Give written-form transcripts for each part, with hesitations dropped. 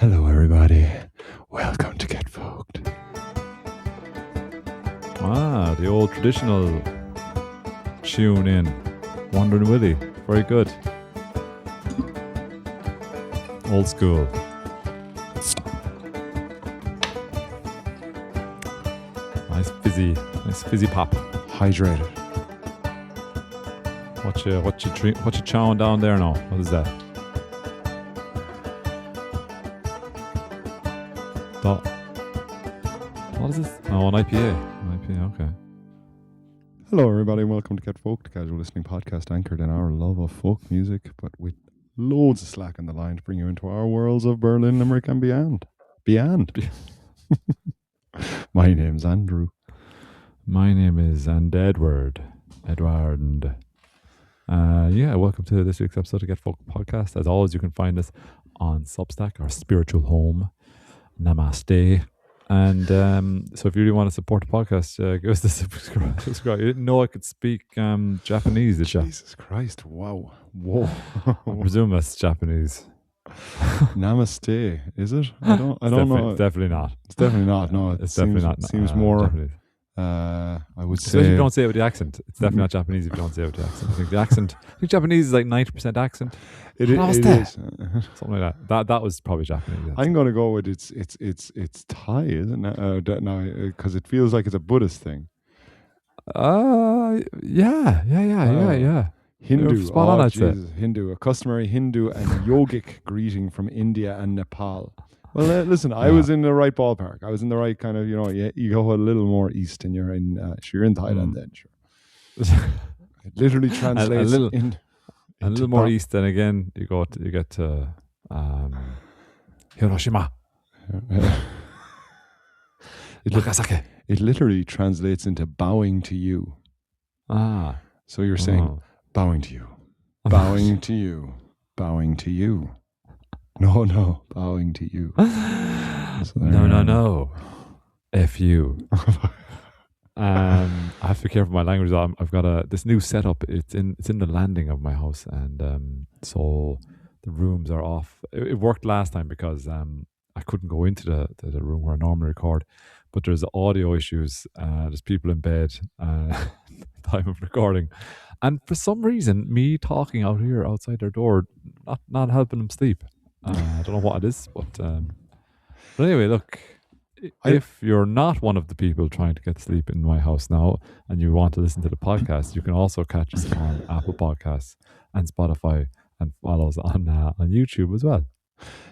Hello, everybody. Welcome to Get Folked. Ah, the old traditional tune in Wandering Willie. Very good. Old school. Nice fizzy pop. Hydrated. What you chowing down there now? What is that? What is this? Oh, an IPA. An IPA, okay. Hello, everybody, and welcome to Get Folked, the casual listening podcast anchored in our love of folk music, but with loads of slack on the line to bring you into our worlds of Berlin, Limerick, and beyond. My name's Andrew. My name is Edward. And welcome to this week's episode of Get Folked podcast. As always, you can find us on Substack, our spiritual home. Namaste. And so if you really want to support the podcast, give us the subscribe. You didn't know I could speak Japanese, did you? Jesus Christ, wow. Whoa. I presume that's Japanese. Namaste, is it? I don't know. It's definitely not. It's definitely not. No, It's definitely not. Seems more Japanese. I would Especially say if you don't say it with the accent. It's definitely not Japanese if you don't say it with the accent. I think Japanese is like 90% accent. it is. Something like that. That was probably Japanese. I'm going to go with it's Thai, isn't it? Now, because it feels like it's a Buddhist thing. Yeah. Hindu, You're spot on, I'd say. Hindu, a customary Hindu and yogic greeting from India and Nepal. Well, listen, I was in the right ballpark. I was in the right kind of, you go a little more east and you're in Thailand then, sure. It literally translates a little more east, then again, you get to Hiroshima. Nagasaki. It literally translates into bowing to you. Ah. So you're saying, bowing to you, bowing to you, bowing to you. No, bowing to you. No. F you. I have to be careful with my language. I've got this new setup. It's in the landing of my house, and so the rooms are off. It worked last time because I couldn't go into the room where I normally record, but there's audio issues. There's people in bed time of recording, and for some reason, me talking out here outside their door not helping them sleep. I don't know what it is, but anyway, look. If you're not one of the people trying to get sleep in my house now and you want to listen to the podcast, you can also catch us on Apple Podcasts and Spotify and follow us on YouTube as well.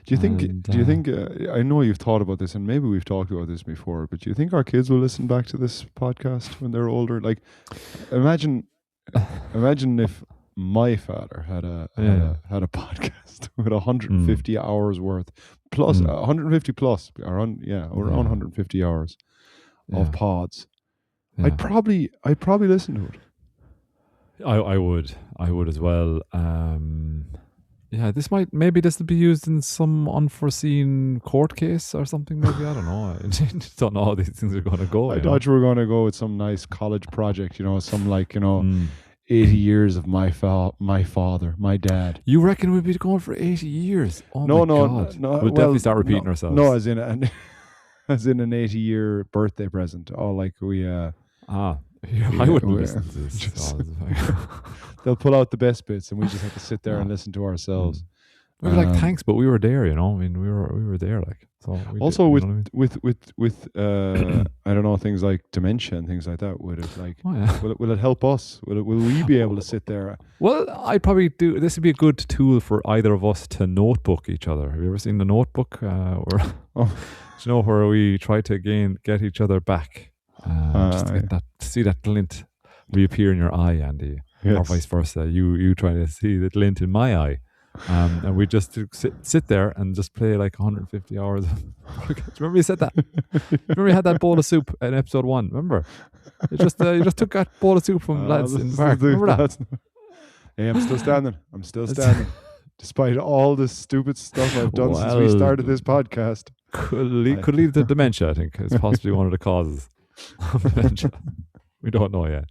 Do you think, I know you've thought about this and maybe we've talked about this before, but do you think our kids will listen back to this podcast when they're older? Like, imagine if my father had a podcast with 150 hours worth plus 150 plus around 150 hours of pods. I'd probably listen to it. I would as well. This will be used in some unforeseen court case or something. Maybe I don't know. I don't know how these things are going to go. I thought you were going to go with some nice college project. Some 80 years of my father, my dad. You reckon we'd be going for 80 years? Oh no, my God. No. We'll definitely start repeating ourselves. No, as in an 80-year birthday present. Oh, like we. I wouldn't listen to this. They'll pull out the best bits, and we just have to sit there and listen to ourselves. We were like, thanks, but we were there. I mean, we were there. Like, so also with I don't know, things like dementia and things like that. Would it will it help us? Will we be able to sit there? Well, I'd probably do. This would be a good tool for either of us to notebook each other. Have you ever seen the Notebook? Where we try to get each other back, just to get see that glint reappear in your eye, Andy, or vice versa. You try to see the glint in my eye. And we just sit there and just play like 150 hours. Remember you said that? Remember you had that bowl of soup in episode 1? Remember? You just took that bowl of soup from lads in the park. Remember that? Hey, I'm still standing. Despite all the stupid stuff I've done since we started this podcast. Could lead to dementia, I think. It's possibly one of the causes of dementia. We don't know yet.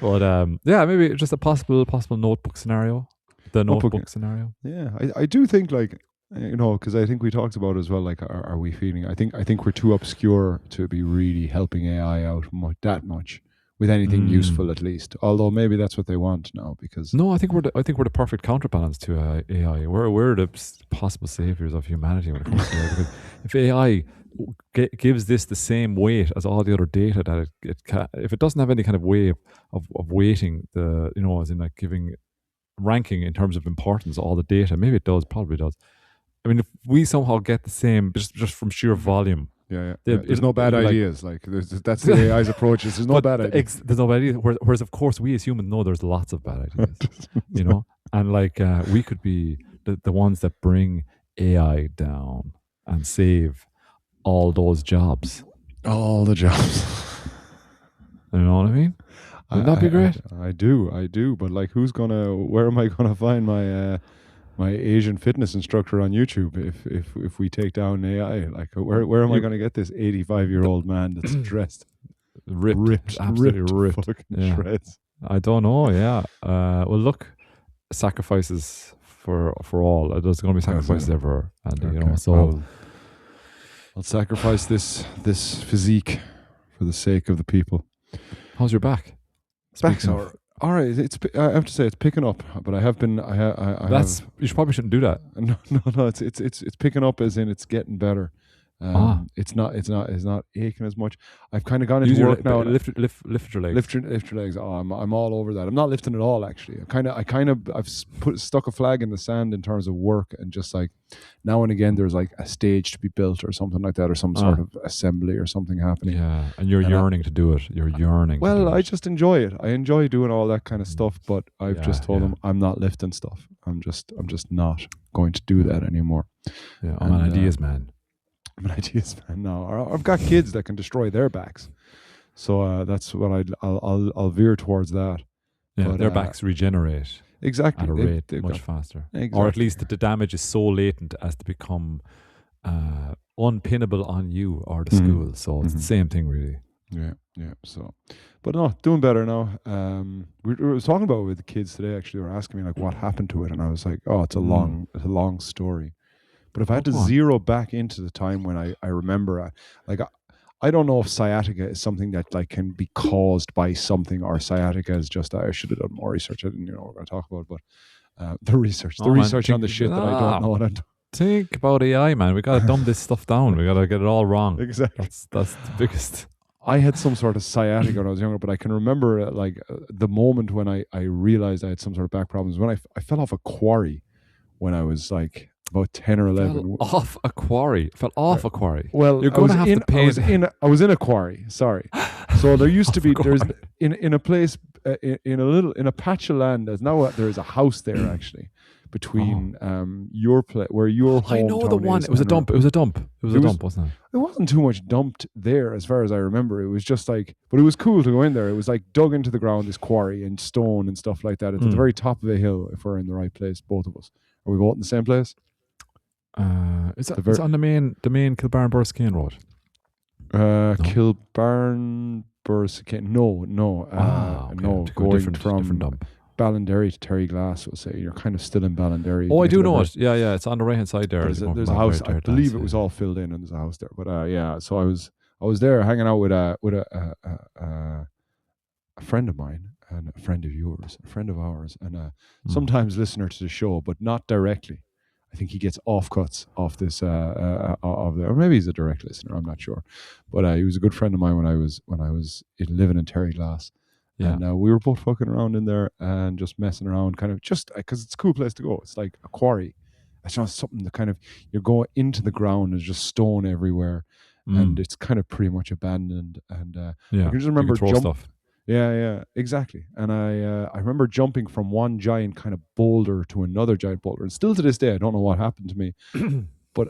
But maybe just a possible notebook scenario. The notebook scenario. Yeah, I do think like because I think we talked about as well. Like, are we feeling? I think we're too obscure to be really helping AI out that much with anything useful, at least. Although maybe that's what they want now, because No, I think we're the perfect counterbalance to AI. We're the possible saviors of humanity when it comes to AI. Because if AI gives this the same weight as all the other data that if it doesn't have any kind of way of weighting as in like giving ranking in terms of importance all the data, maybe it does, probably does. I mean, if we somehow get the same just from sheer volume. Yeah. There's no bad ideas. Like, that's the AI's approach. There's no bad ideas. There's no bad ideas. Whereas, of course, we as humans know there's lots of bad ideas. And like we could be the ones that bring AI down and save all those jobs. All the jobs. You know what I mean? Wouldn't that be great? I do. But like, where am I gonna find my Asian fitness instructor on YouTube if we take down AI? Like, where am I going to get this 85-year-old man that's dressed ripped, absolutely ripped, fucking shreds? I don't know. Yeah. Well, look, sacrifices for all. There's going to be sacrifices everywhere, and so I'll sacrifice this physique for the sake of the people. How's your back? Back's all right. I have to say it's picking up, but I have been. You probably shouldn't do that. No. It's picking up, as in it's getting better. It's not aching as much. I've kind of gone into work now. Lift your legs. Lift your legs. Oh, I'm all over that. I'm not lifting at all, actually. I've stuck a flag in the sand in terms of work, and just like now and again there's like a stage to be built or something like that, or some sort of assembly or something happening. Yeah, and you're yearning to do it. You're yearning. Well, I just enjoy it. I enjoy doing all that kind of stuff, but I've just told them I'm not lifting stuff. I'm just not going to do that anymore. Yeah, I'm an ideas man. I'm an ideas man now. I've got kids that can destroy their backs, so that's what I'll veer towards that. Yeah, but their backs regenerate exactly at a rate much faster, exactly. Or at least the damage is so latent as to become unpinnable on you or the school. So it's the same thing, really. Yeah. So, but no, doing better now. We were talking about it with the kids today. Actually, they were asking me like what happened to it, and I was like, oh, it's a long story. But if I had to zero back into the time when I remember, I don't know if sciatica is something that like can be caused by something, or sciatica is just, I should have done more research. I didn't know what we're going to talk about, but the research on the shit that I don't know what I'm doing. Think about AI, man. We got to dumb this stuff down. We got to get it all wrong. Exactly. That's the biggest. I had some sort of sciatica when I was younger, but I can remember the moment when I realized I had some sort of back problems when I fell off a quarry when I was like about 10 or 11. Fell off a quarry. Well, you're going to have to pay. I was in a quarry. Sorry. So there used to be there's in a place in a patch of land. There is a house there actually between your place where your home. I know the one. It was a dump. It was a dump, wasn't it? It wasn't too much dumped there, as far as I remember. It was just like, but it was cool to go in there. It was like dug into the ground, this quarry and stone and stuff like that. It's at the very top of a hill. If we're in the right place, both of us. Are we both in the same place? It's on the main Kilbarn Burskane Road. No. Kilbarn Burskane. No. No. Going from dump. Ballinderry to Terry Glass, we'll say. You're kind of still in Ballinderry. Oh, I do know it. Yeah. It's on the right hand side there. There's a house. I believe it was all filled in, and there's a house there. But yeah, so I was there hanging out with a friend of mine and a friend of yours, a friend of ours, and sometimes listener to the show, but not directly. I think he gets offcuts off this, or maybe he's a direct listener. I'm not sure, but he was a good friend of mine when I was living in Terry Glass, and we were both fucking around in there and just messing around, kind of just because it's a cool place to go. It's like a quarry. It's not something that kind of you're going into the ground. There's just stone everywhere, and it's kind of pretty much abandoned. And I can just remember stuff. Yeah, exactly. And I remember jumping from one giant kind of boulder to another giant boulder. And still to this day, I don't know what happened to me. But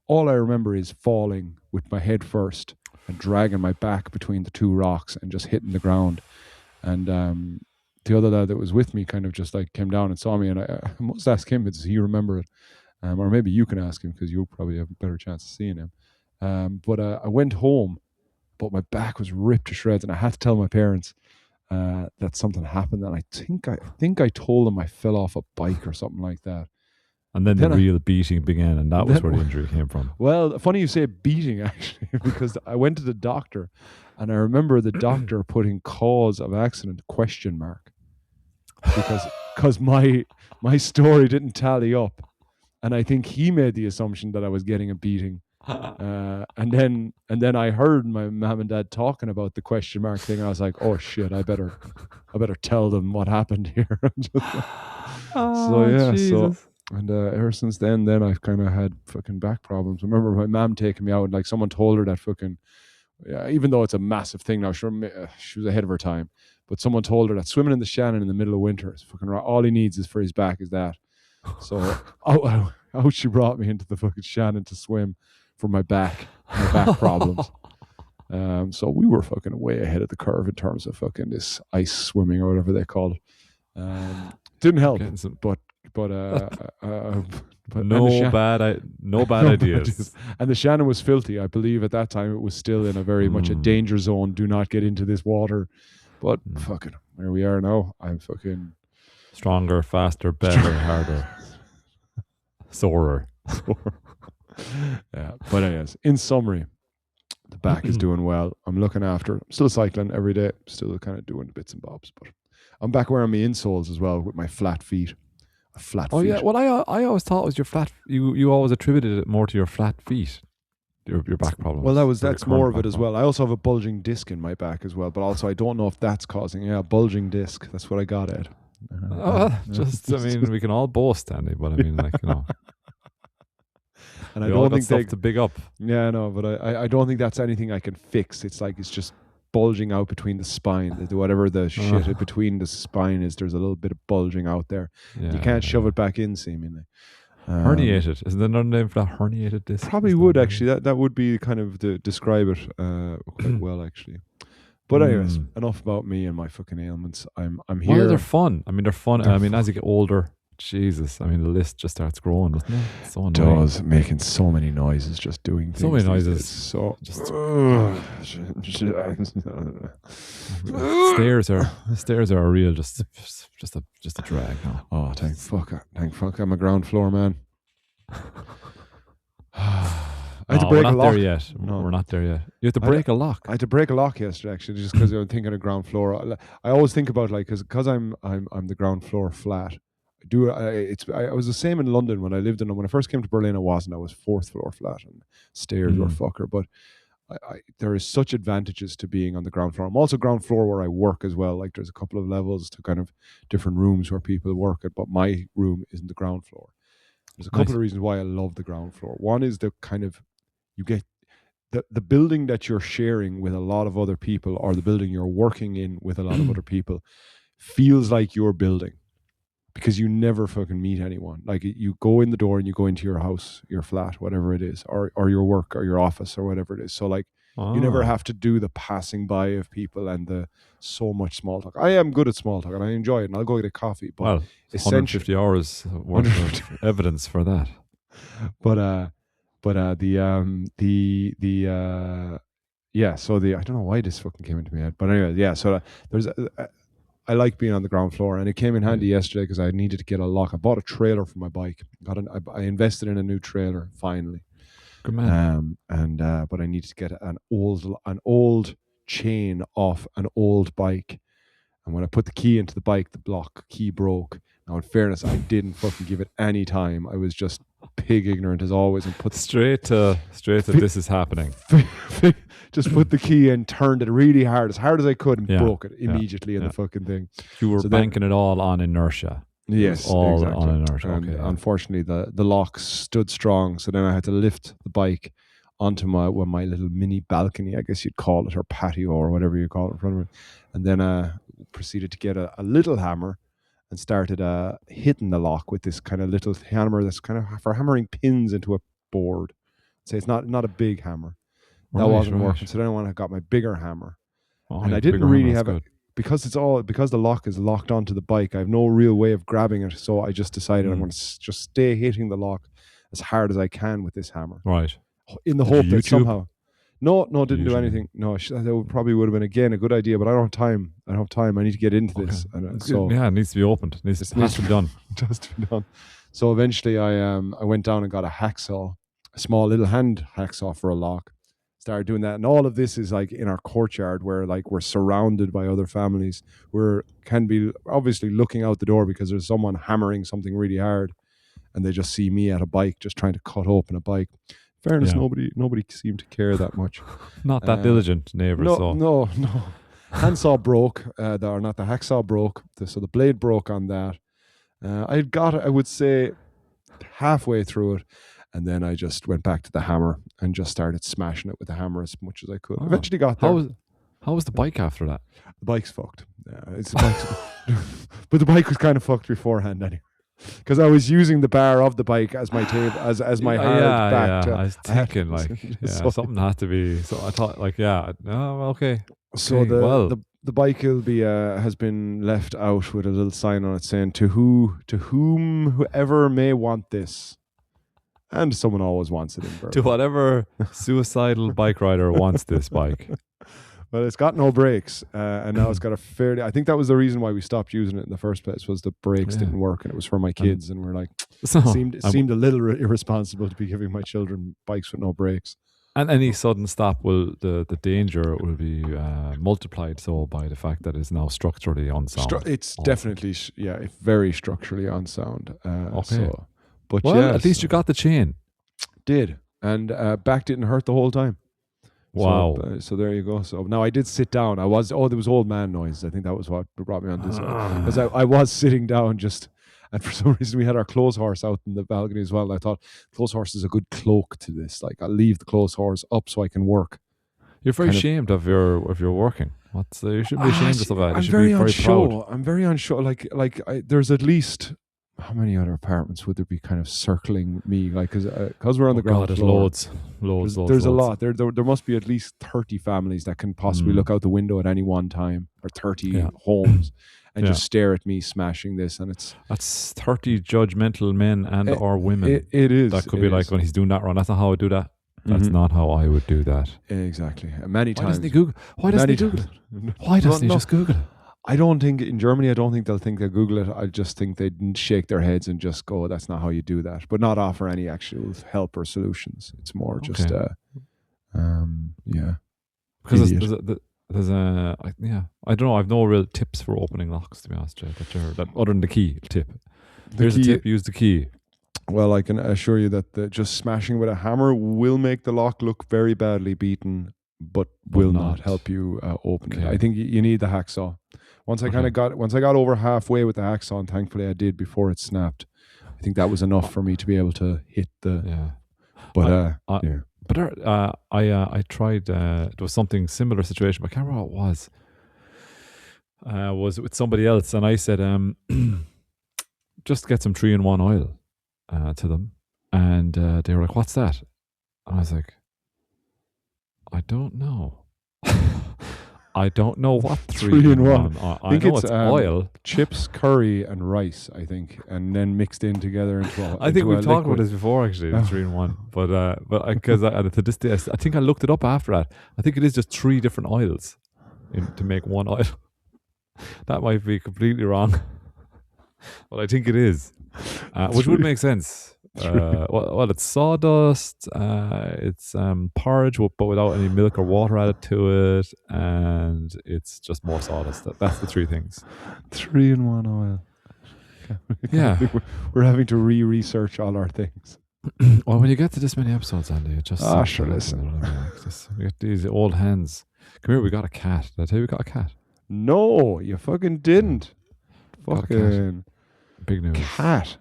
all I remember is falling with my head first and dragging my back between the two rocks and just hitting the ground. And the other lad that was with me kind of just like came down and saw me. And I must ask him, does he remember it? Or maybe you can ask him because you probably have a better chance of seeing him. But I went home. But my back was ripped to shreds, and I had to tell my parents that something happened. And I think I told them I fell off a bike or something like that. And then the Then real beating began, and that was where the injury came from. Well, funny you say beating, actually, because I went to the doctor, and I remember the doctor putting cause of accident ? Because my story didn't tally up, and I think he made the assumption that I was getting a beating. And then I heard my mom and dad talking about the ? thing. I was like, oh shit, I better tell them what happened here. Jesus. And ever since then I've kind of had fucking back problems. I remember my mom taking me out, and like someone told her that fucking, even though it's a massive thing now, sure, she was ahead of her time, but someone told her that swimming in the Shannon in the middle of winter is fucking all he needs is for his back is that. So out she brought me into the fucking Shannon to swim for my back problems. So we were fucking way ahead of the curve in terms of fucking this ice swimming or whatever they call it. Didn't help, but no bad ideas. And the Shannon was filthy. I believe at that time it was still in a very much a danger zone. Do not get into this water. But fucking, where we are now, I'm fucking stronger, faster, better, harder, sorer. Yeah, but anyways, in summary, the back is doing well. I'm looking after it. I'm still cycling every day, still kind of doing the bits and bobs, but I'm back wearing my insoles as well with my flat feet. Oh yeah, well I always thought it was your flat. You always attributed it more to your flat feet, your back problems. Well, that's more of it as well. I also have a bulging disc in my back as well, but also I don't know if that's causing bulging disc. That's what I got at. I mean, we can all boast, Andy, but I mean, like, you know. And I don't think stuff to big up. Yeah, no, but I don't think that's anything I can fix. It's like it's just bulging out between the spine. Whatever the shit between the spine is, there's a little bit of bulging out there. Yeah, you can't shove it back in, seemingly. Herniated. Isn't there another name for that? Herniated disc? Probably would, actually. That would be kind of to describe it quite well, actually. But anyways, enough about me and my fucking ailments. I'm here. Well, they're fun. I mean, they're fun. I mean, as you get older, Jesus, I mean, the list just starts growing, doesn't it? It's so annoying. It does, making so many noises, just doing things. So many noises. So just stairs are a real just a drag now. Oh, thank fuck, I'm a ground floor man. I had to break a lock. We're not there yet. You have to break a lock. I had to break a lock yesterday, actually, just because I'm thinking of ground floor. I always think about, like, because I'm the ground floor flat. I was the same in London when I first came to Berlin. I was fourth floor flat, and stairs were fucker. But there is such advantages to being on the ground floor. I'm also ground floor where I work as well. Like, there's a couple of levels to kind of different rooms where people work at, but my room isn't the ground floor. There's a couple of reasons why I love the ground floor. One is the kind of, you get the building that you're sharing with a lot of other people, or the building you're working in with a lot of other people, feels like your building, because you never fucking meet anyone. Like, you go in the door and you go into your house, your flat, whatever it is, or your work or your office or whatever it is. So, like, you never have to do the passing by of people and the so much small talk. I am good at small talk and I enjoy it, and I'll go get a coffee. But well, 150 hours worth of evidence for that. So I don't know why this fucking came into my head, but anyway, yeah. So I like being on the ground floor, and it came in handy yesterday because I needed to get a lock. I bought a trailer for my bike. I invested in a new trailer finally. Good man. But I needed to get an old chain off an old bike, and when I put the key into the bike, the block key broke. Now, in fairness, I didn't fucking give it any time. I was just pig ignorant as always, and put straight to this is happening. Just put the key in, turned it really hard as I could, and broke it immediately in the fucking thing. You were banking it all on inertia. Yes, all exactly. On inertia. And unfortunately, the lock stood strong, so then I had to lift the bike onto my little mini balcony, I guess you'd call it, or patio, or whatever you call it, in front of it, and then proceeded to get a little hammer and started hitting the lock with this kind of little hammer that's kind of for hammering pins into a board. So it's not a big hammer. That wasn't working. So then I got my bigger hammer, and I didn't really have it because the lock is locked onto the bike. I have no real way of grabbing it, so I just decided I'm going to just stay hitting the lock as hard as I can with this hammer. Right. In the hope that somehow. No, didn't do anything. No, that probably would have been, again, a good idea, but I don't have time. I need to get into this. It needs to be opened. It has to be done. Just to be done. So eventually I went down and got a hacksaw, a small little hand hacksaw for a lock. Started doing that, and all of this is like in our courtyard where like we're surrounded by other families. We're can be obviously looking out the door because there's someone hammering something really hard, and they just see me at a bike just trying to cut open a bike. In fairness, Yeah. nobody seemed to care that much. Not that diligent neighbours. No, So no, no. Handsaw broke, or not the hacksaw broke, so the blade broke on that. I would say, halfway through it, and then I just went back to the hammer and just started smashing it with the hammer as much as I could. Oh. Eventually got there. How was the bike after that? The bike's fucked. But the bike was kind of fucked beforehand anyway. Because I was using the bar of the bike as my table, as my hard back. I was thinking something had to be. So I thought okay. So Okay, the bike will be has been left out with a little sign on it saying whoever may want this, and someone always wants it in Berlin. To whatever suicidal bike rider wants this bike. Well, it's got no brakes, and now it's got a fairly. I think that was the reason why we stopped using it in the first place, was the brakes didn't work, and it was for my kids, and we're like, seemed a little irresponsible to be giving my children bikes with no brakes. And any sudden stop the danger will be multiplied so by the fact that it's now structurally unsound. It's definitely very structurally unsound. Okay. So, but at least you got the chain. Did, and back didn't hurt the whole time. Wow. So there you go. So now I did sit down. There was old man noise. I think that was what brought me on this one. Because I was sitting down just, and for some reason we had our clothes horse out in the balcony as well. And I thought clothes horse is a good cloak to this. Like, I'll leave the clothes horse up so I can work. You're very ashamed of your working. You shouldn't be ashamed of that. I'm very unsure. I'm very unsure. There's at least, how many other apartments would there be kind of circling me? Like, because we're on the ground floor. Loads. There's a lot. There must be at least 30 families that can possibly look out the window at any one time, or 30 homes, and just stare at me smashing this. And that's 30 judgmental men and or women. It is. That could be like when he's doing that wrong. That's not how I would do that. That's not how I would do that. Exactly. Many times. Why doesn't he Google? Why doesn't he Google it? Why doesn't he just Google it? I don't think in Germany, I don't think they'll think they'll Google it. I just think they'd shake their heads and just go, that's not how you do that, but not offer any actual help or solutions. It's more just, Because there's I don't know. I've no real tips for opening locks, to be honest, that other than the key tip. Here's a tip: use the key. Well, I can assure you that just smashing with a hammer will make the lock look very badly beaten, but will not help you open it. I think you need the hacksaw. Once I got over halfway with the hacksaw, and thankfully I did before it snapped, I think that was enough for me to be able to hit the. Yeah. But I tried. There was something similar situation, but I can't remember what it was. Was with somebody else, and I said, just get some 3-in-1 oil to them, and they were like, "What's that?" And I was like, "I don't know." I don't know what 3-in-1. I think it's oil, chips, curry, and rice. I think, and then mixed in together into. I think we've talked about this before, actually. 3-in-1, but because to this day, I think I looked it up after that. I think it is just 3 different oils to make one oil. That might be completely wrong, but I think it is, which would make sense. Well, it's sawdust, it's porridge, but without any milk or water added to it, and it's just more sawdust. That's the 3 things. 3-in-1 oil. Yeah, we're having to research all our things. Well, when you get to this many episodes, Andy, it just sure, listen. We get these old hands. Come here, we got a cat. Did I tell you we got a cat? No, you fucking didn't. Fucking big news. Cat.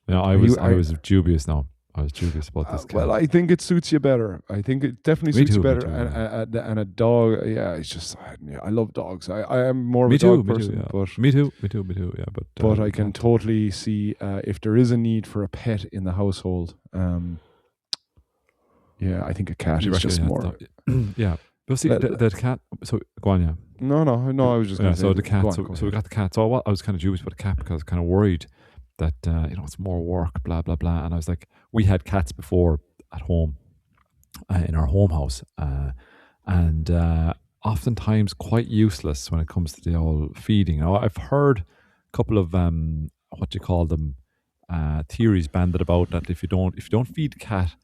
Yeah, I was dubious now. I was dubious about this cat. Well, I think it suits you better. I think it definitely suits you better. And a dog, it's just, I love dogs. I am more of a dog person. Me too. Yeah, but I can totally see if there is a need for a pet in the household. I think a cat is just more. Yeah. But see, the cat. So go on, yeah. No. I was just going to say. So the cat. So we got the cat. So I was kind of dubious about the cat because I was kind of worried that it's more work, blah blah blah. And I was like, we had cats before at home, in our home house, and oftentimes quite useless when it comes to the old feeding. Now, I've heard a couple of what do you call them, theories banded about that if you don't feed the cat,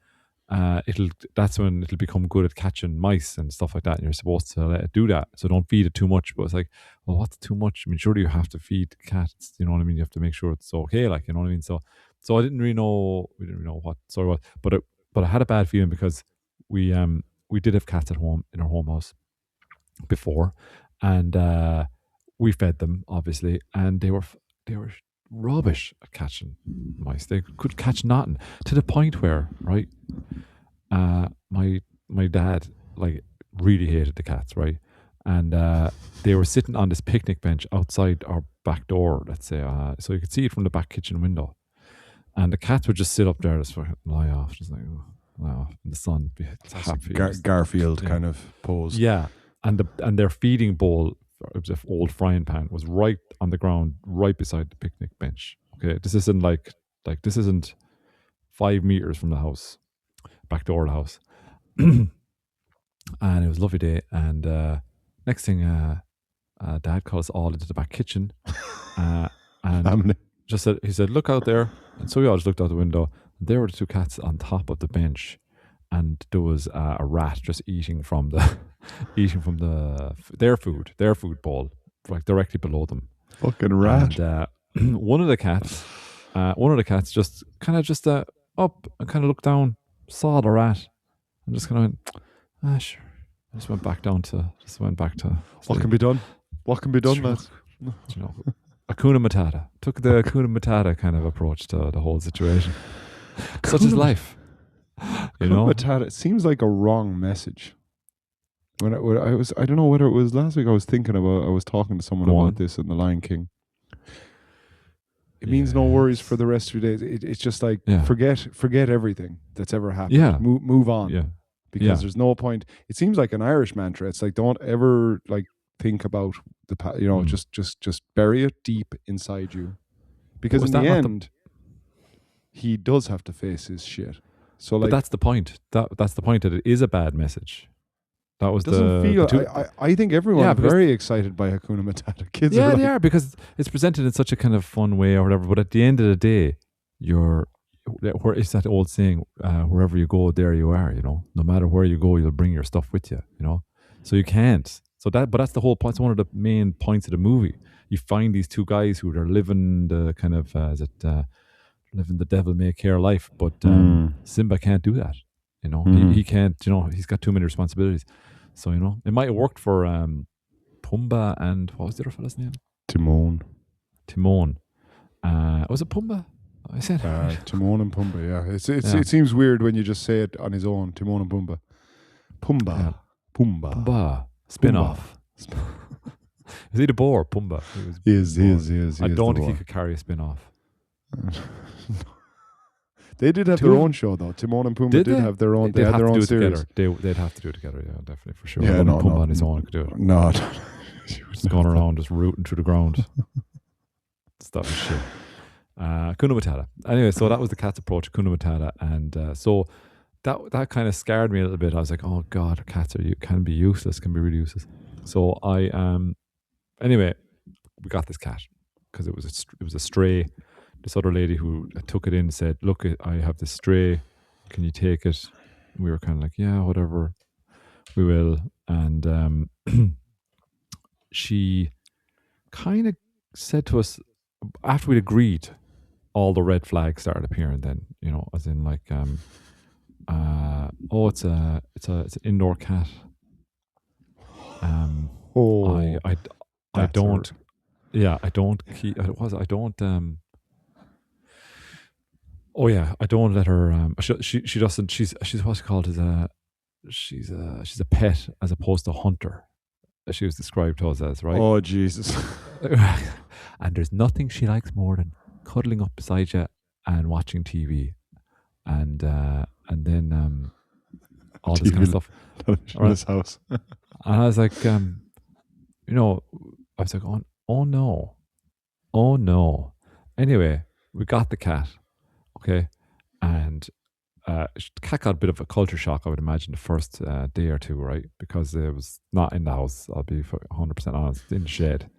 that's when it'll become good at catching mice and stuff like that, and you're supposed to let it do that. So don't feed it too much. But it's like, well, what's too much? I mean, surely you have to feed the cat. You know what I mean? You have to make sure it's okay. Like, you know what I mean? So I didn't really know. We didn't really know what story was, but I had a bad feeling because we did have cats at home in our home house before, and we fed them obviously, and they were rubbish at catching mice. They could catch nothing, to the point where, right, my dad like really hated the cats, right, and they were sitting on this picnic bench outside our back door, let's say, so you could see it from the back kitchen window, and the cats would just sit up there, just fucking lie off, just like lie off in the sun. Garfield kind of pose. Yeah, and their feeding bowl, it was an old frying pan, was right on the ground, right beside the picnic bench. Okay, this isn't like this isn't 5 meters from the house, back door of the house, and it was a lovely day. And next thing, Dad called us all into the back kitchen, and just said, he said, "Look out there." And so we all just looked out the window. There were the two cats on top of the bench, and there was a rat just eating from their food bowl, like directly below them. Fucking rat. And one of the cats just up and kind of looked down, saw the rat, and just kind of went, sure. I just went back to What can be done? What can be done, lads? You know, Hakuna Matata. Took the Hakuna Matata kind of approach to the whole situation. Such is life. You know, Matata, it seems like a wrong message. When I was, I don't know whether it was last week. I was talking to someone about this in The Lion King. It means no worries for the rest of your days. It's just like forget everything that's ever happened. Yeah, move on. Yeah, because there's no point. It seems like an Irish mantra. It's like, don't ever like think about the past. You know, just bury it deep inside you. Because in the end, he does have to face his shit. So, like, but that's the point. That's the point, that it is a bad message. That was I think everyone's very excited by Hakuna Matata. Kids, they are, because it's presented in such a kind of fun way or whatever. But at the end of the day, it's that old saying, wherever you go, there you are. You know, no matter where you go, you'll bring your stuff with you. You know, so you can't. But that's the whole point. It's one of the main points of the movie. You find these two guys who are living the kind of living the devil may care life, but Simba can't do that. You know, he can't. You know, he's got too many responsibilities. So, you know, it might have worked for Pumbaa and what was the other fella's name? Timon. Was it Pumbaa? I said Timon and Pumbaa. Yeah, it seems weird when you just say it on his own. Timon and Pumbaa. Pumbaa. Spin-off. Is he the boar? Pumbaa. He is. I don't think he could carry a spin-off. They did have their own show though. Timon and Pumbaa did have their own. They had their own series. They'd have to do it together. Yeah, definitely, for sure. Yeah, Pumbaa on his own could do it. No, just going around, just rooting through the ground. Stuff and shit. Hakuna Matata. Anyway, so that was the cat's approach, Hakuna Matata, and so that kind of scared me a little bit. I was like, oh god, cats can be useless, can be really useless. So I anyway, we got this cat because it was a stray. This other lady who took it in said, look, I have this stray, can you take it? We were kind of like, yeah, whatever, we will. And she kind of said to us, after we'd agreed, all the red flags started appearing then, you know, as in like, it's an indoor cat. I don't let her. She doesn't. She's what's called she's a pet as opposed to a hunter. She was described to us as, right. Oh Jesus! And there's nothing she likes more than cuddling up beside you and watching TV, and then all this kind of stuff in this house. And I was like, oh no. Anyway, we got the cat. Okay, and the cat got a bit of a culture shock, I would imagine, the first day or two, right? Because it was not in the house. I'll be 100% honest, in the shed,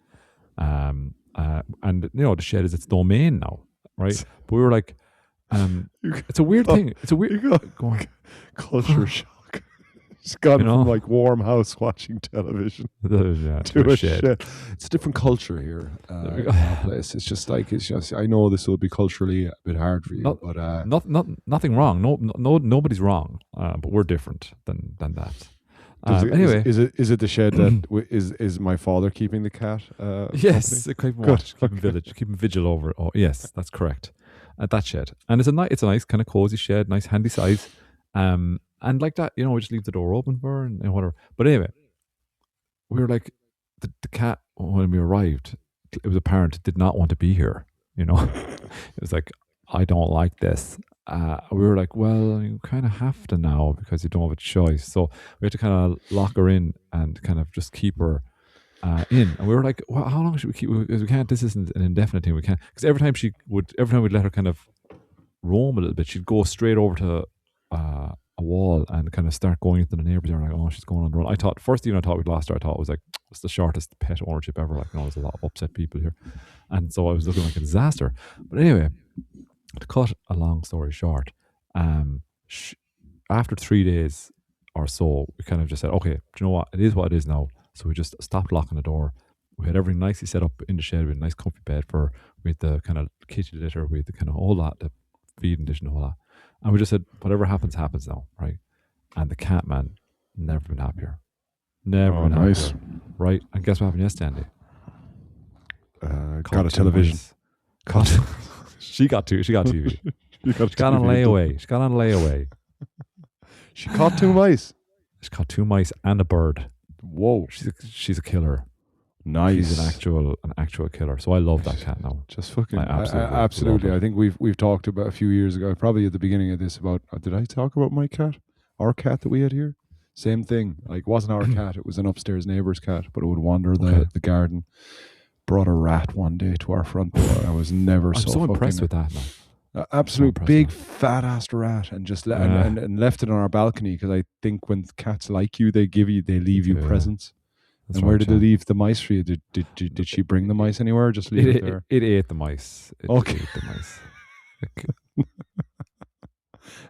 and you know, the shed is its domain now. right? But we were like, it's a weird thing. It's a weird. You got Go on. culture shock. It's gone You know? from like warm house watching television Yeah, to a shed. shed. It's a different culture here in our place. It's just. I know this will be culturally a bit hard for you, but Nothing wrong. Nobody's wrong. But we're different than that. Anyway, is it the shed that is my father keeping the cat? Yes, keeping vigil over it. Oh, yes, that's correct. At that shed, and it's a nice kind of cozy shed, nice handy size. And like that, we just leave the door open for her and whatever. But anyway, we were like, the cat, when we arrived, it was apparent it did not want to be here. It was like, I don't like this. We were like, well, you kind of have to now because you don't have a choice. So we had to kind of lock her in and kind of just keep her in. And we were like, well, how long should we keep? Because we can't. This isn't an indefinite thing. We can't, because every time we'd let her kind of roam a little bit, she'd go straight over to a wall and kind of start going into the neighbours. They were like, oh, she's going on the run. I thought we'd lost her. I thought it was like, it's the shortest pet ownership ever. Like, there's a lot of upset people here, and so I was looking like a disaster. But anyway, to cut a long story short, after 3 days or so, we kind of just said, okay, do you know what? It is what it is now. So we just stopped locking the door. We had everything nicely set up in the shed. We had a nice comfy bed for her. We had the kind of kitchen litter. We had the kind of all that, the feeding dish and all that. And we just said, whatever happens, happens now, right? And the cat man, never been happier. Never been nice. happier. Right? And guess what happened yesterday, Andy? Got a television. She got TV. She got on layaway. She got on layaway. She caught 2 mice. She caught 2 mice and a bird. Whoa. She's a killer. Nice. She's an actual killer. So I love that cat now. Just fucking absolutely. I think we've talked about a few years ago, probably at the beginning of this, about did I talk about my cat? Our cat that we had here? Same thing. Like, it wasn't our cat, it was an upstairs neighbour's cat, but it would wander the garden. Brought a rat one day to our front door. I was never I'm so impressed with that now. Absolute big fat ass rat, and just and left it on our balcony, because I think when cats like you, they leave you presents. That's and where did they leave the mice for you? Did she bring the mice anywhere? Or just leave it there? It ate the mice. It ate the mice.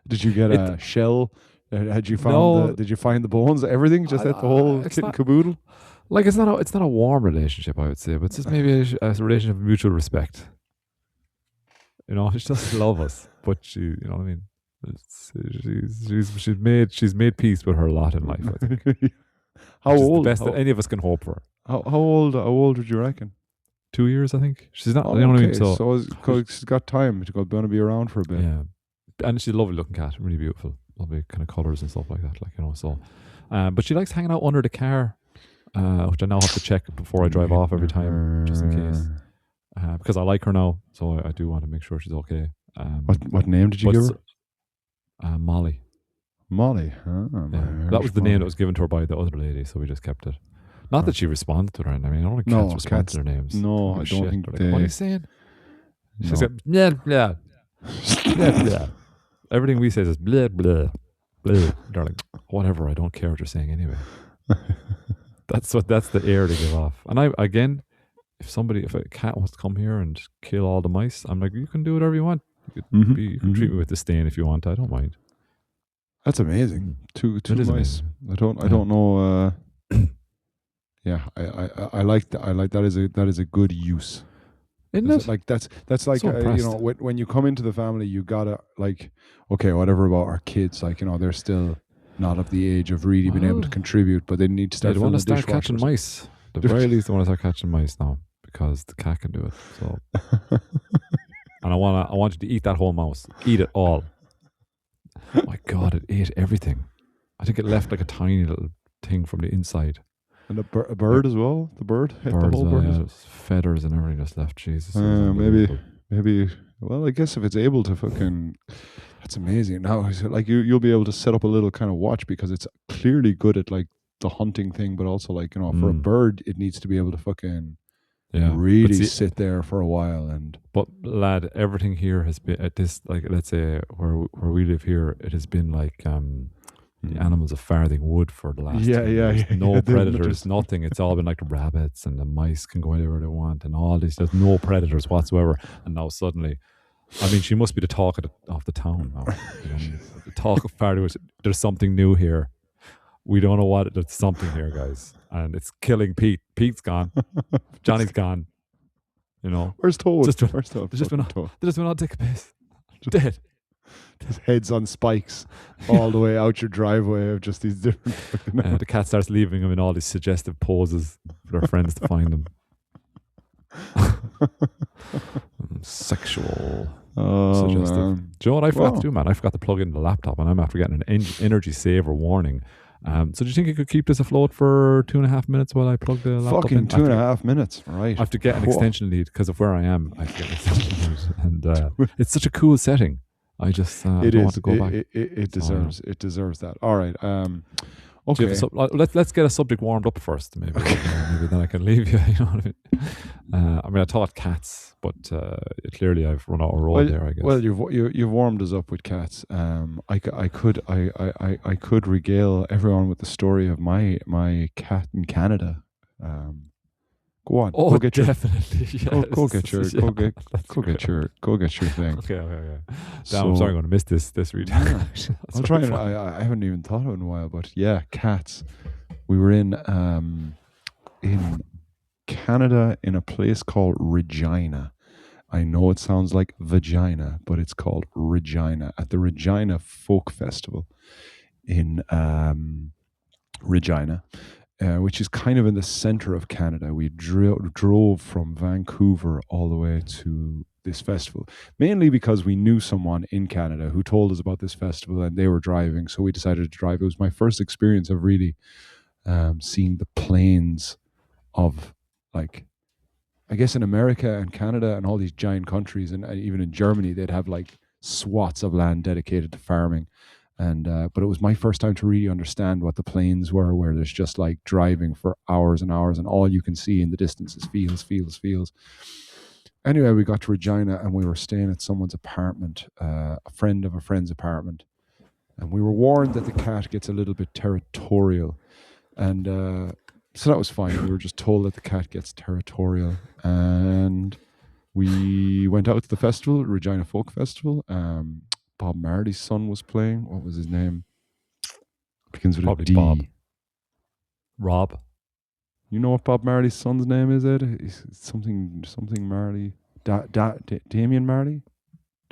Did you get a shell? Did you find the bones? Everything? Just at the whole kit and caboodle? Like, it's not a warm relationship, I would say, but it's just maybe a relationship of mutual respect. She doesn't love us, but she, you know what I mean. She's made peace with her lot in life, I think. How old? The best that any of us can hope for. How old would you reckon? 2 years, I think. She's not. Oh, you know what I mean? So she's got time. She's going to be around for a bit. Yeah, and she's a lovely looking cat, really beautiful, lovely kind of colours and stuff like that. So, but she likes hanging out under the car, which I now have to check before I drive off every time, just in case. Because I like her now, so I do want to make sure she's okay. What name did you give her? Molly. Molly. That was the name that was given to her by the other lady, so we just kept it. Not that she responded to her. I mean, I don't think cats respond to their names. No, I don't think they... Like, what are you saying? She's like, blah, blah, blah, blah. Everything we say is blah, blah, blah. They're like, whatever, I don't care what you're saying anyway. That's the air they give off. And if a cat wants to come here and kill all the mice, I'm like, you can do whatever you want. You can treat me with disdain if you want. I don't mind. That's amazing. Two mice. Amazing. I don't know. Yeah, I like that. I like that is a good use. Isn't it? Like that's like so when you come into the family, you gotta, like, okay, whatever about our kids, like, they're still not of the age of really being able to contront, but they need to start. They want to start catching mice. At the very least, they want to start catching mice now, because the cat can do it. So, and I want you to eat that whole mouse. Eat it all. Oh my God, it ate everything. I think it left like a tiny little thing from the inside. And a bird as well. The bird, the whole bird, feathers and everything just left. Jesus. Maybe. Well, I guess if it's able to fucking, that's amazing. Now, like, you'll be able to set up a little kind of watch, because it's clearly good at, like, the hunting thing, but also, like, for a bird, it needs to be able to fucking really sit there for a while. But lad, everything here has been at this, like, let's say where we live here, it has been like the animals of farthing wood for the last no predators, nothing. It's all been like the rabbits, and the mice can go anywhere they want, and all this. There's no predators whatsoever. And now suddenly, I mean, she must be the talk of the town now. You know, the talk of party was, there's something new here. We don't know what, there's something here, guys. And it's killing Pete. Pete's gone. Johnny's gone. You know. Where's Toad? Just, Where's Toad? they just went Toad? on take a piss. Dead. His head's on spikes all the way out your driveway of just these different. The cat starts leaving him in all these suggestive poses for their friends to find him. Sexual. Oh, suggestive. man. Do you know what I forgot to do, man? I forgot to plug in the laptop, and I'm after getting an energy saver warning. So do you think you could keep this afloat for 2.5 minutes while I plug the laptop Fucking in? 2.5 minutes, right? I have to get an extension lead because of where I am. I have to get an extension lead, and it's such a cool setting. I just don't want to go back. It deserves that. All right. Okay. Let's get a subject warmed up first, maybe. Maybe then I can leave you. You know what I mean? I thought cats, but clearly I've run out of road there, I guess. Well, you've warmed us up with cats. I could regale everyone with the story of my cat in Canada. Go on. Oh, go get definitely. Go get your thing. Okay. Damn, I'm sorry, I'm going to miss this read. I'll try. I haven't even thought of it in a while, but yeah, cats. We were in Canada in a place called Regina. I know it sounds like vagina, but it's called Regina at the Regina Folk Festival in Regina. Which is kind of in the center of Canada. We drove from Vancouver all the way to this festival, mainly because we knew someone in Canada who told us about this festival and they were driving, so we decided to drive. It was my first experience of really seeing the plains of, like, I guess in America and Canada and all these giant countries, and even in Germany, they'd have like swaths of land dedicated to farming. And but it was my first time to really understand what the plains were, where there's just like driving for hours and hours, and all you can see in the distance is fields. Anyway, we got to Regina and we were staying at someone's apartment, a friend of a friend's apartment, and we were warned that the cat gets a little bit territorial, and so that was fine. We were just told that the cat gets territorial, and we went out to the festival, Regina Folk Festival. Bob Marley's son was playing. What was his name? Begins with Probably a D. Bob. Rob. You know what Bob Marley's son's name is, Ed? It's something Marley. Damien Marley?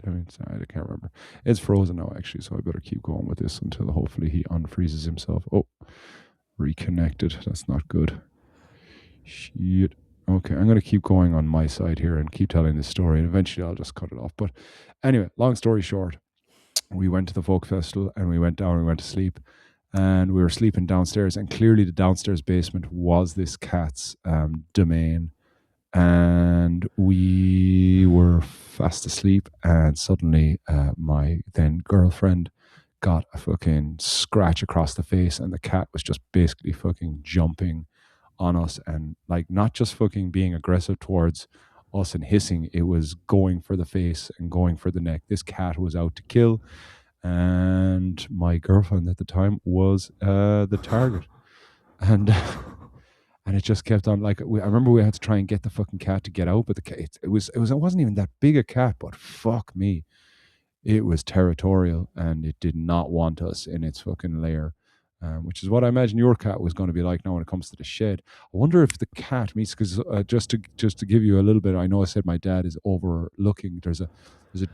Sorry, I can't remember. It's frozen now, actually, so I better keep going with this until hopefully he unfreezes himself. Oh, reconnected. That's not good. Shit. Okay, I'm going to keep going on my side here and keep telling this story, and eventually I'll just cut it off. But anyway, long story short, we went to the folk festival and we went down and we went to sleep, and we were sleeping downstairs, and clearly the downstairs basement was this cat's domain, and we were fast asleep, and suddenly my then girlfriend got a fucking scratch across the face, and the cat was just basically fucking jumping on us, and like not just fucking being aggressive towards us and hissing, it was going for the face and going for the neck. This cat was out to kill, and my girlfriend at the time was the target, and it just kept on. Like I remember we had to try and get the fucking cat to get out, but the cat, it wasn't even that big a cat, but fuck me, it was territorial and it did not want us in its fucking lair. Which is what I imagine your cat was going to be like now when it comes to the shed. I wonder if the cat meets, because just to give you a little bit, I know I said my dad is overlooking. There's a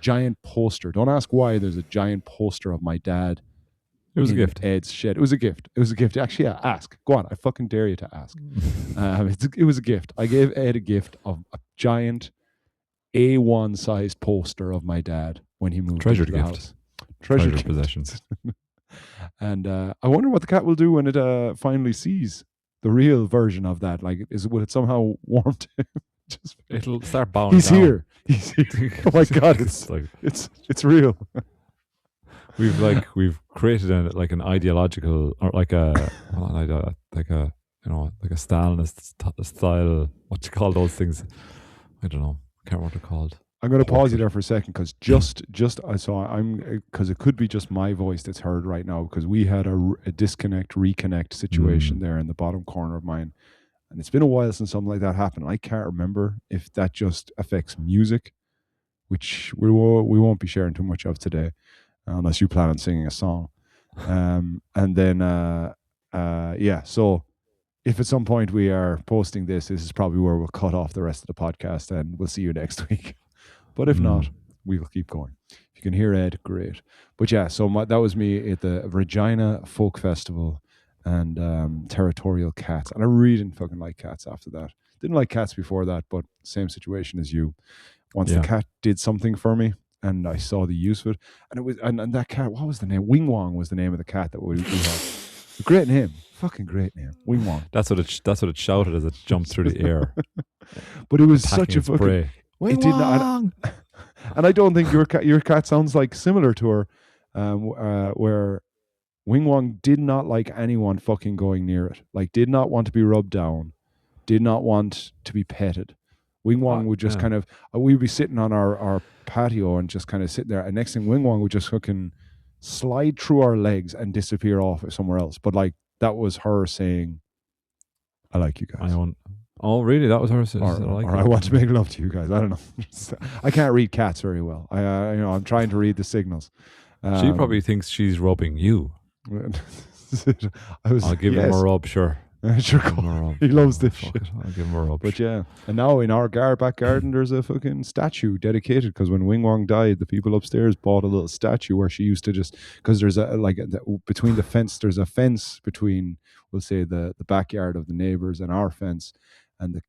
giant poster. Don't ask why. There's a giant poster of my dad. It was a gift. Ed's shed. It was a gift. Actually, yeah, ask. Go on. I fucking dare you to ask. It was a gift. I gave Ed a gift of a giant A1 sized poster of my dad when he moved into the house. Treasured possessions. And I wonder what the cat will do when it finally sees the real version of that. Like, will it somehow warm to him? It'll start bowing He's down. here. He's here. Oh my God! It's real. We've created an ideological, or like a Stalinist style. What you call those things? I don't know. I can't remember what they're called. I'm going to pause you there for a second, because because it could be just my voice that's heard right now, because we had a disconnect reconnect situation there in the bottom corner of mine, and it's been a while since something like that happened. I can't remember if that just affects music which we won't be sharing too much of today, unless you plan on singing a song. And then yeah, so if at some point we are posting this is probably where we'll cut off the rest of the podcast, and we'll see you next week. But if not, we'll keep going. If you can hear Ed, great. But yeah, so that was me at the Regina Folk Festival and Territorial Cats. And I really didn't fucking like cats after that. Didn't like cats before that, but same situation as you. Once the cat did something for me, and I saw the use of it, and it was and that cat, what was the name? Wing Wong was the name of the cat that we had. Great name, fucking great name, Wing Wong. That's what it shouted as it jumped through the air. But it was such a fucking prey. Wing Wong. And I don't think your cat sounds like similar to her, where Wing Wong did not like anyone fucking going near it. Like, did not want to be rubbed down, did not want to be petted. Wing Wong would just kind of, we'd be sitting on our patio and just kind of sit there, and next thing Wing Wong would just fucking slide through our legs and disappear off somewhere else. But like, that was her saying, I like you guys. Oh, really? That was her saying, I want to make love to you guys. I don't know. I can't read cats very well. I'm trying to read the signals. She probably thinks she's rubbing you. I'll give him a rub, sure. Sure, he loves this shit. I'll give him a rub. But yeah, and now in our back garden, there's a fucking statue dedicated, because when Wing Wong died, the people upstairs bought a little statue where she used to just, because there's between the fence, there's a fence between, we'll say, the backyard of the neighbors and our fence, and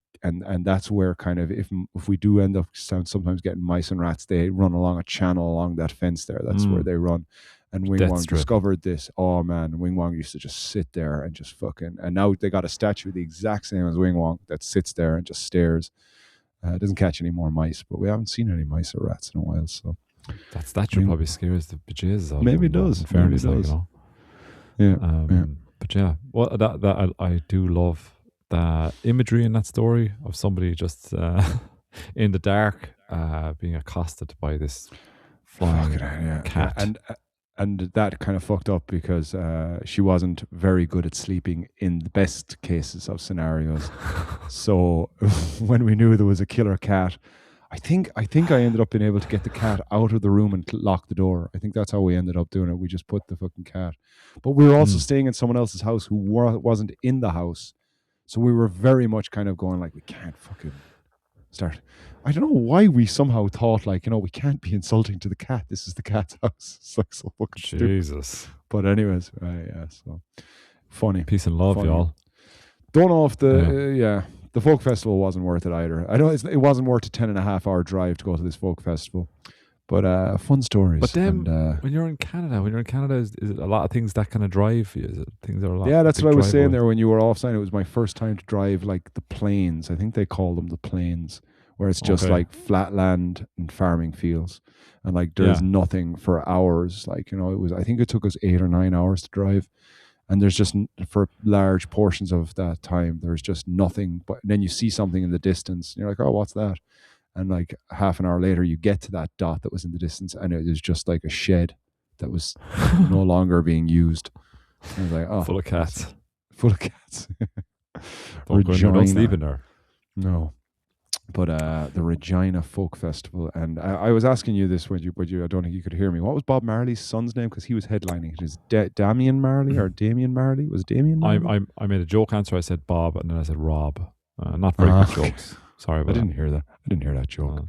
that's where kind of if we do end up sometimes getting mice and rats, they run along a channel along that fence there. That's where they run. And Wing Wong discovered this. Oh man, Wing Wong used to just sit there and just fucking. And now they got a statue the exact same as Wing Wong that sits there and just stares. It doesn't catch any more mice, but we haven't seen any mice or rats in a while. So that statue probably scares the bejesus out of maybe it does. Maybe it does. Yeah. But yeah, well, that I do love the imagery in that story of somebody just in the dark being accosted by this flying cat. And that kind of fucked up because she wasn't very good at sleeping in the best cases of scenarios. So when we knew there was a killer cat, I think I ended up being able to get the cat out of the room and lock the door. I think that's how we ended up doing it. We just put the fucking cat. But we were also staying in someone else's house who wasn't in the house. So we were very much kind of going like, we can't fucking start. I don't know why we somehow thought like, we can't be insulting to the cat. This is the cat's house. It's like so fucking Jesus. Stupid. But anyways, yeah, so funny. Peace and love, y'all. Don't know if the folk festival wasn't worth it either. I know it wasn't worth a 10.5-hour drive to go to this folk festival. But fun stories. But then when you're in Canada, is it a lot of things that kind of drive you? Is it things that are a lot? Yeah, that's what I was saying there when you were offline. It was my first time to drive like the plains. I think they call them the plains, where it's just like flat land and farming fields, and like there's nothing for hours. Like, it was, I think it took us 8 or 9 hours to drive, and there's just, for large portions of that time, there's just nothing. But then you see something in the distance, and you're like, oh, what's that? And like half an hour later, you get to that dot that was in the distance, and it is just like a shed that was no longer being used. And I was like, oh, full of cats. Full of cats. Don't sleep in there. No. But the Regina Folk Festival, and I was asking you this, but you I don't think you could hear me. What was Bob Marley's son's name? Because he was headlining it. Is Damian Marley or Damian Marley? Was it Damian Marley? I made a joke answer. I said Bob, and then I said Rob. Not very good jokes. Sorry about that. I didn't hear that joke.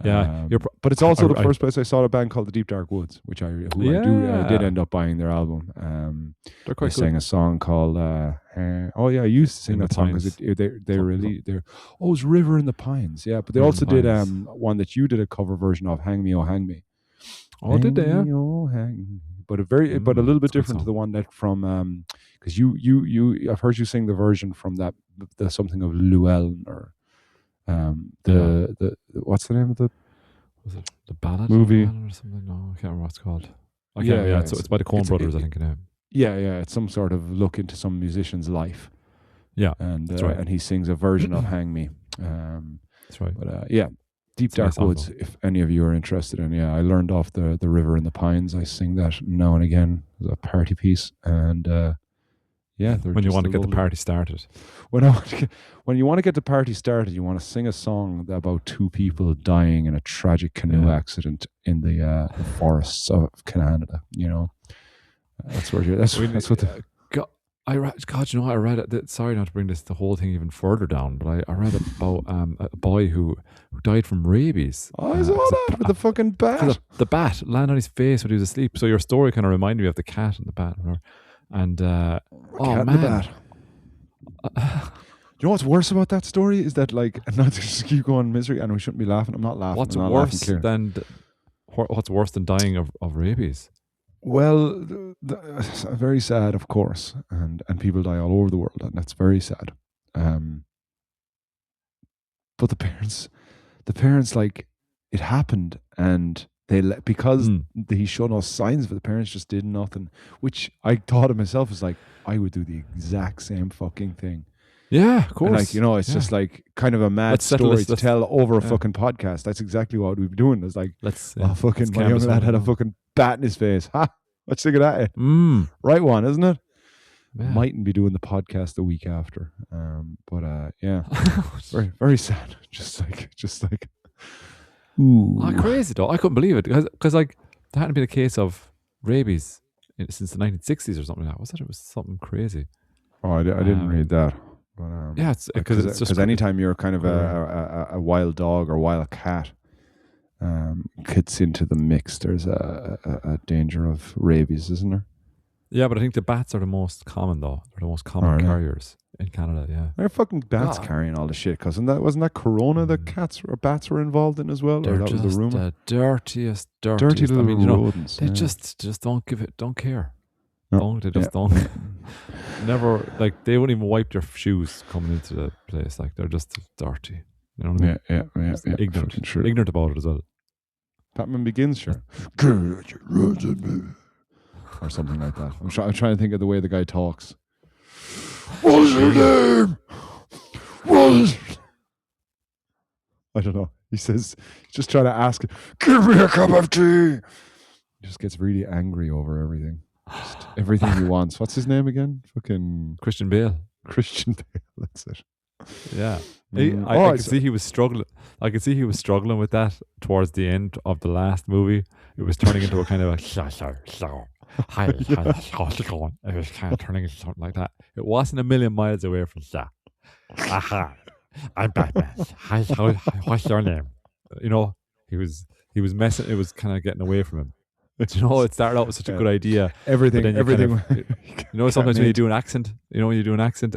Yeah, but it's also the first place I saw a band called the Deep Dark Woods, which I did end up buying their album. They're quite they sang a song called I used to sing that song because it was River in the Pines. Yeah, but they also did one that you did a cover version of, Hang Me, Oh Hang Me. Oh, did they? Yeah. Oh, hang. But a little bit different to the one that from because I've heard you sing the version from the something of Llewellyn or the what's the name of the was it the ballad movie or something? No, I can't remember what it's called. It's by the Coen Brothers, I think. Yeah, it's some sort of look into some musician's life. Yeah, and that's right. And he sings a version of Hang Me. That's right. But Deep Dark Woods, if any of you are interested in. I learned off the River in the Pines. I sing that now and again as a party piece, and Yeah, when you want to get the party started. When you want to get the party started, you want to sing a song about two people dying in a tragic canoe accident in the forests of Canada. You know, that's where that's what the. God, you know, I read it. Sorry not to bring the whole thing even further down, but I read about a boy who died from rabies. Oh, I saw that with the fucking bat. The bat landed on his face when he was asleep. So your story kind of reminded me of the cat and the bat. And cat and the bat. You know what's worse about that story is that, like, not to just keep going misery, and we shouldn't be laughing. I'm not laughing. What's worse than dying of rabies? Well, very sad, of course, and people die all over the world, and that's very sad. But the parents, like, it happened, and because he showed no signs of it, the parents just did nothing. Which I thought of myself as like, I would do the exact same fucking thing. Yeah, of course. And, like, you know, it's just like kind of a mad story to tell over a fucking podcast. That's exactly what we'd be doing. It's like, fucking my young lad had a fucking bat in his face. Ha! What you think of that? Right one, isn't it? Yeah. Mightn't be doing the podcast the week after. But yeah, very, very sad. Just like. Ooh. Crazy though. I couldn't believe it because like there hadn't been a case of rabies since the 1960s or something like that. Was it? It was something crazy. Oh, I didn't read that. But, yeah, it's because anytime you're kind of a wild dog or wild cat gets into the mix, there's a danger of rabies, isn't there? Yeah, but I think the bats are the most common though. They're the most common carriers in Canada. Yeah, they're fucking bats carrying all the shit. Cause wasn't that Corona that cats or bats were involved in as well? They're that just was the rumor. The dirty little rodents. They just don't care. No. Don't. Never, like, they won't even wipe their shoes coming into the place. Like, they're just dirty. You know what I mean? Yeah. Ignorant about it as well. Batman Begins, sure. Or something like that. I'm trying to think of the way the guy talks. What's your name? I don't know. He says, he's just trying to ask, give me a cup of tea. He just gets really angry over everything. Just everything he wants. What's his name again? Fucking Christian Bale. That's it. Yeah. I could see he was struggling. I could see he was struggling with that towards the end of the last movie. It was turning into a kind of a hi, how's it going? It was kind of turning into something like that. It wasn't a million miles away from that. Aha, I'm Batman. Hi, what's your name? You know, he was messing. It was kind of getting away from him. You know, it started out with such a good idea. Everything. You know, sometimes when you do an accent,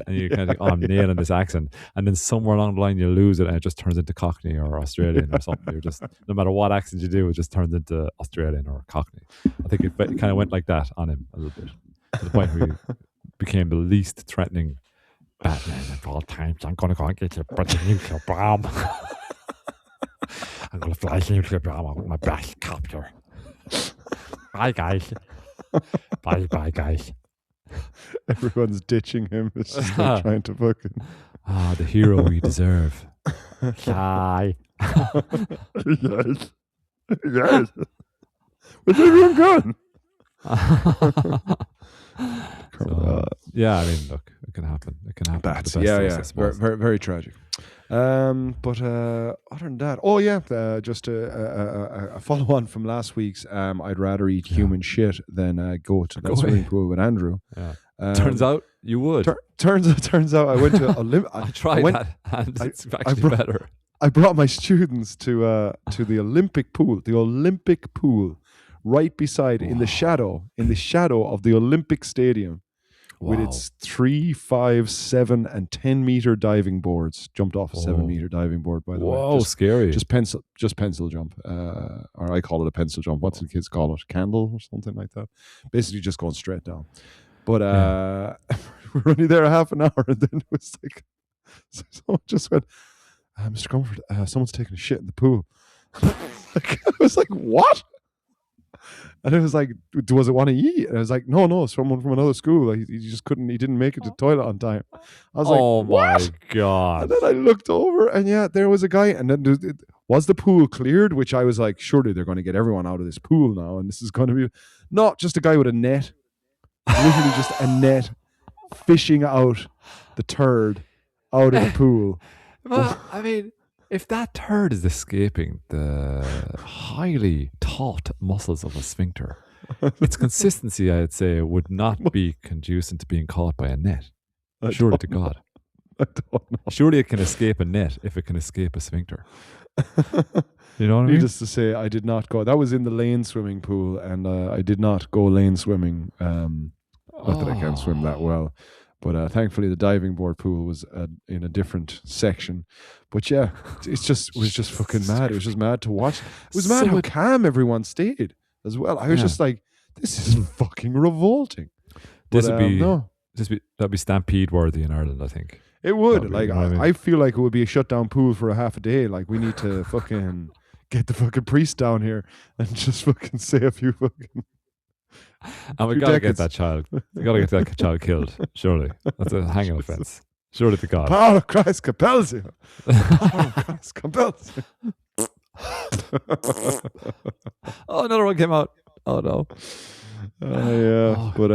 and you kind of think, oh, I'm nailing this accent. And then somewhere along the line, you lose it and it just turns into Cockney or Australian or something. You're just, no matter what accent you do, it just turns into Australian or Cockney. I think it kind of went like that on him a little bit. To the point where he became the least threatening Batman of all times. I'm going to go and get your nuclear bomb. I'm going to fly the nuclear bomb with my blast copter. Bye guys. Bye guys. Everyone's ditching him. It's just trying to fucking the hero we deserve. Bye. Yes. Where's everyone gone? Yeah, I mean, look, it can happen. Bats. Yeah. Very, very tragic. But other than that, just a follow on from last week's. I'd rather eat human shit than go to the swimming pool with Andrew. Yeah. Turns out you would. Turns out I went to I tried that, and it's actually better. I brought my students to the Olympic pool, right beside in the shadow of the Olympic Stadium. Wow. With its 3, 5, 7, and 10 meter diving boards. Jumped off a 7 meter diving board, by the way. Whoa, scary. Just pencil jump. Or I call it a pencil jump. What's the kids call it? Candle or something like that. Basically just going straight down. But we were only there a half an hour, and then it was like, someone just went, Mr. Comfort, someone's taking a shit in the pool. I was like, what? And it was like, does it want to eat? And I was like, no, it's someone from another school. He just couldn't, he didn't make it to the toilet on time. I was like, what? My God. And then I looked over, and yeah, there was a guy. And then was the pool cleared? Which I was like, surely they're going to get everyone out of this pool now. And this is going to be, not just a guy with a net. Literally just a net fishing out the turd out of the pool. Well, I mean, if that turd is escaping the highly taut muscles of a sphincter, its consistency, I'd say, would not be conducive to being caught by a net. Surely to God. I don't know. Surely it can escape a net if it can escape a sphincter. You know what I mean? Needless to say, I did not go. That was in the lane swimming pool, and I did not go lane swimming. Not that I can't swim that well, but thankfully the diving board pool was in a different section. But yeah, it was just fucking mad. It was just mad to watch. It was mad how calm everyone stayed as well. I was just like, this is fucking revolting. This would be that'd be stampede worthy in Ireland, I think. It would. Like, I feel like it would be a shutdown pool for a half a day. Like, we need to fucking get the fucking priest down here and just fucking say a few fucking. And we gotta get that child. We gotta get that child killed. Surely, that's a hanging offense. Surely to God. Power of Christ compels you. Power of Christ compels you. Oh, another one came out. Oh no. But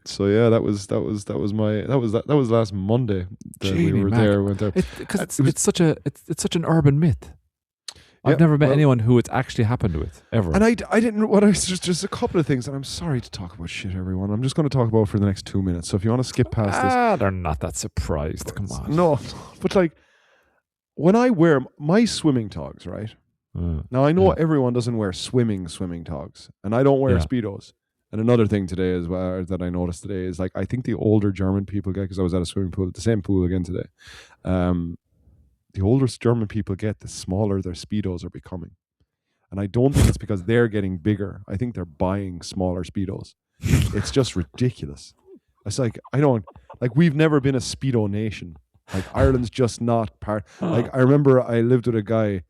so yeah, that was last Monday that we were there. Went there because it's such an urban myth. I've never met anyone who it's actually happened with ever. And I didn't. What I just a couple of things, and I'm sorry to talk about shit, everyone. I'm just going to talk about it for the next 2 minutes. So if you want to skip past this, they're not that surprised. Come on. No, but like when I wear my swimming togs, right? Now I know everyone doesn't wear swimming togs, and I don't wear Speedos. And another thing today as well that I noticed today is like I think the older German people get, because I was at a swimming pool, the same pool again today. The older German people get, the smaller their Speedos are becoming. And I don't think it's because they're getting bigger. I think they're buying smaller Speedos. It's just ridiculous. It's like, we've never been a Speedo nation. Like, Ireland's just not part. Like, I remember I lived with a guy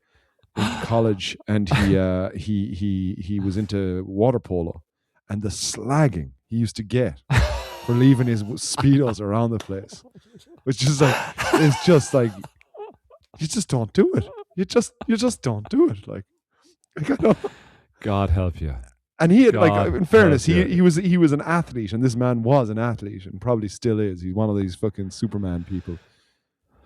in college, and he was into water polo, and the slagging he used to get for leaving his Speedos around the place, which is like, it's just like, you just don't do it. You just don't do it. Like I know. God help you. And he had, like, in fairness, he was an athlete, and this man was an athlete, and probably still is. He's one of these fucking Superman people.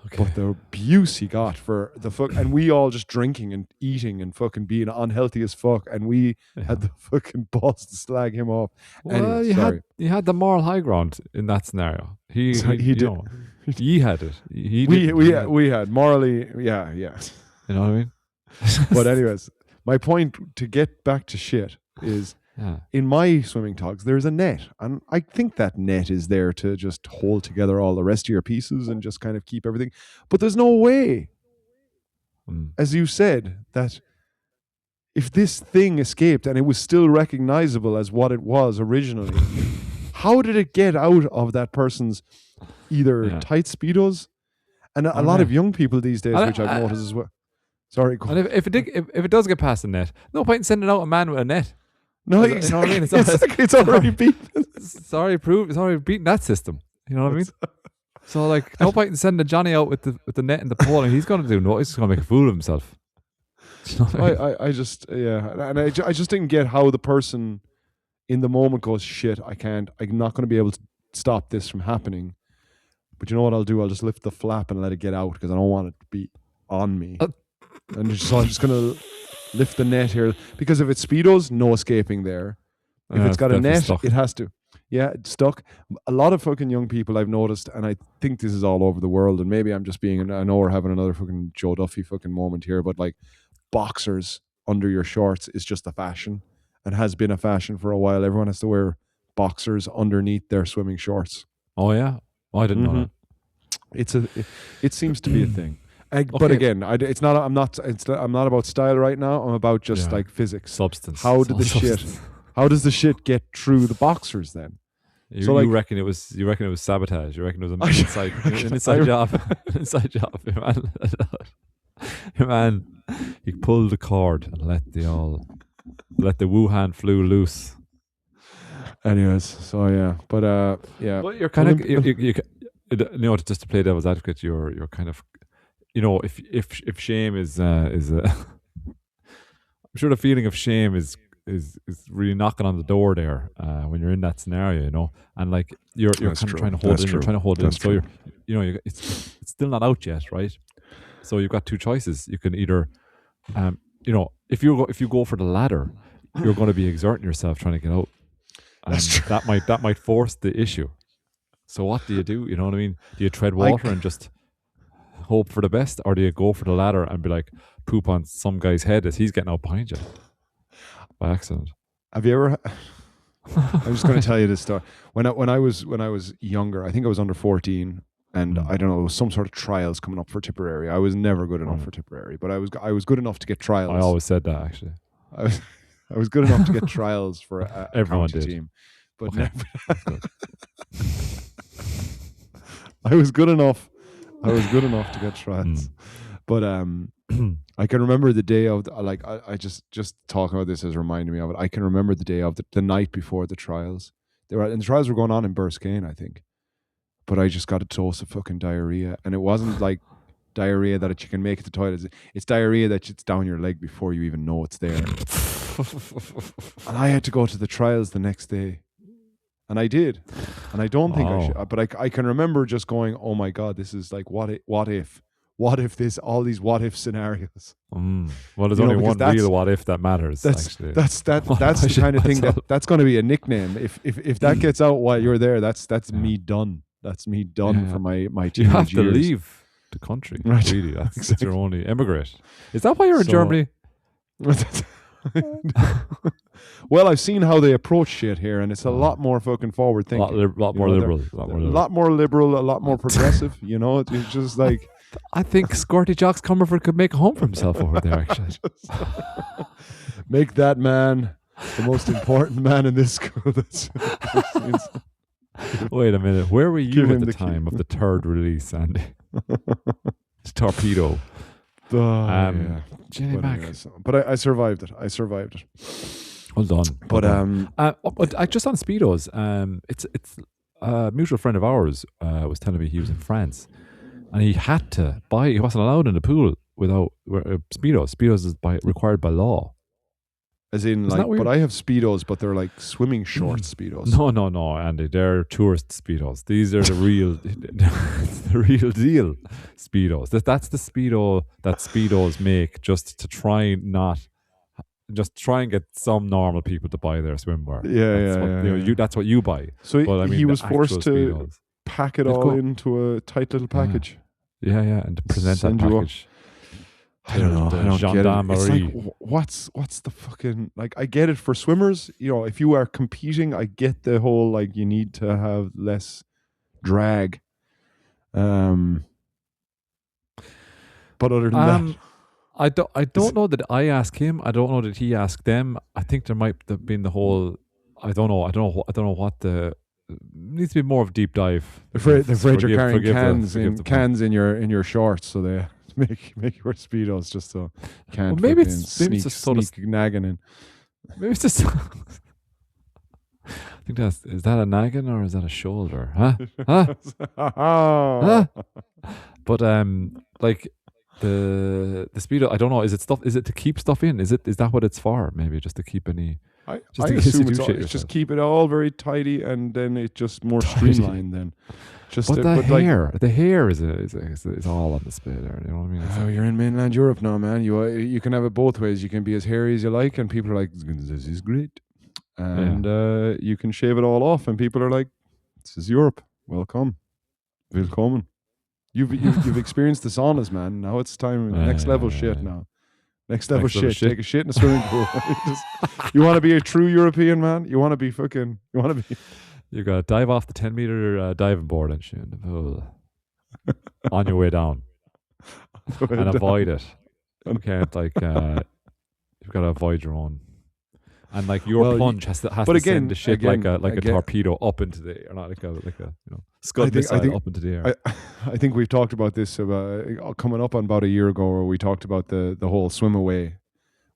Okay. But the abuse he got for the fuck, and we all just drinking and eating and fucking being unhealthy as fuck, and we had the fucking balls to slag him off. Well, anyway, you had the moral high ground in that scenario. He did. Know, he had it. We had morally, yeah. You know what I mean? But anyways, my point to get back to shit is, in my swimming togs, there's a net. And I think that net is there to just hold together all the rest of your pieces and just kind of keep everything. But there's no way, as you said, that if this thing escaped and it was still recognizable as what it was originally, how did it get out of that person's either tight Speedos? And a lot of young people these days, which I've noticed as well. Sorry, go on. And if it does get past the net, no point in sending out a man with a net. No, exactly. You know what I mean? It's already beaten. It's already beaten that system. You know what I mean? So like, no point in sending Johnny out with the net and the pole, and he's going to do no. He's just going to make a fool of himself. You know what I mean? I just and I just didn't get how the person in the moment goes, shit, I'm not going to be able to stop this from happening. But you know what I'll do? I'll just lift the flap and let it get out because I don't want it to be on me. And so I'm just going to lift the net here, because if it's Speedos, no escaping there. If it's got a net, it has to. Yeah, it's stuck. A lot of fucking young people I've noticed, and I think this is all over the world, and maybe I'm just being, I know we're having another fucking Joe Duffy fucking moment here, but like boxers under your shorts is just a fashion and has been a fashion for a while. Everyone has to wear boxers underneath their swimming shorts. Oh yeah? Oh, I didn't know that. It seems to be a thing. But again, I'm not about style right now. I'm about just like physics, substance. How does the shit get through the boxers then? You reckon it was sabotage? You reckon it was an inside job? An inside job. Your man, he pulled the cord and let the Wuhan flu loose. Anyways, so yeah, but yeah. But you're kind of you know, just to play devil's advocate, you're kind of, you know, if shame is I'm sure the feeling of shame is is really knocking on the door there when you're in that scenario, you know, and like you're kind of trying to hold it in, you're trying to hold it in, so you're, you know, it's still not out yet, right? So you've got two choices. You can either, you know, if you go for the ladder, you're going to be exerting yourself trying to get out, and that might force the issue. So what do? You know what I mean? Do you tread water and just hope for the best, or do you go for the ladder and be like poop on some guy's head as he's getting out behind you by accident? Have you ever? I'm just going to tell you this story. When I was younger, I think I was under 14, and I don't know, it was some sort of trials coming up for Tipperary. I was never good enough for Tipperary, but I was good enough to get trials. I always said that actually. I was good enough to get trials for a everyone county did. team, but Okay. never. I was good enough to get trials, but I can remember the day of I just talking about this has reminded me of it. I can remember the day of the night before the trials. And the trials were going on in Burskane, I think, but I just got a dose of fucking diarrhea, and it wasn't like diarrhea that you can make it to the toilet. It's diarrhea that it's down your leg before you even know it's there. And I had to go to the trials the next day. And I did. And I don't think I should. But I can remember just going, oh my God, this is like, what if all these what if scenarios. Well, there's only one real what if that matters. That's the kind of thing that's going to be a nickname. If that gets out while you're there, that's me done. That's me done for my teenage years. You have to leave the country. Right. Really, that's your only emigrate. Is that why you're in Germany? Well, I've seen how they approach shit here, and it's a lot more fucking forward thinking. A lot more liberal, a lot more progressive. You know, it's just like I think Squirty Jocks Comerford could make a home for himself over there. Actually, make that man the most important man in this school. Wait a minute, where were you at the time of the third release, Andy? It's Torpedo. Jenny Mac. But I survived it. Well done. But I just on Speedos. It's a mutual friend of ours was telling me he was in France, and he had to buy. He wasn't allowed in the pool without Speedos. Speedos is required by law. As in, like, but I have Speedos, but they're like swimming shorts Speedos. No, Andy. They're tourist Speedos. These are the real, the real deal Speedos. That's the Speedo that Speedos make just to try and get some normal people to buy their swimwear. That's what you buy. So but, I mean, he was forced to Speedos, pack it all into a tight little package. Yeah, and to present that package. I don't know. I don't get it. It's like, what's the fucking, like, I get it for swimmers. You know, if you are competing, I get the whole, like, you need to have less drag. But other than that, I don't know that I ask him. I don't know that he asked them. I think there might have been the whole. I don't know what the. Needs to be more of a deep dive. They're afraid you're carrying cans in your shorts, so they make you wear Speedos just so you can't. Well, maybe it's just sort of nagging in. Maybe it's just. I think is that a nagging or is that a shoulder? Huh? But like the Speedo, I don't know. Is it to keep stuff in? Is that what it's for? Maybe just to keep any. I assume it's just keep it all very tidy, and then it just more streamlined. Then, but the hair is all on display there. You know what I mean? You're in mainland Europe now, man. You can have it both ways. You can be as hairy as you like, and people are like, "This is great," and you can shave it all off, and people are like, "This is Europe. Willkommen." You've experienced the saunas, man. Now it's time next level shit now. Next level shit. Take a shit in a swimming pool. You want to be a true European, man? You want to be. You got to dive off the 10-meter diving board and shit in the pool on your way down. Avoid it. You can't you've got to avoid your own. And like your plunge has to send the shit like a torpedo up into the air, not like a scud missile up into the air. I think we've talked about this coming up on about a year ago, where we talked about the whole swim away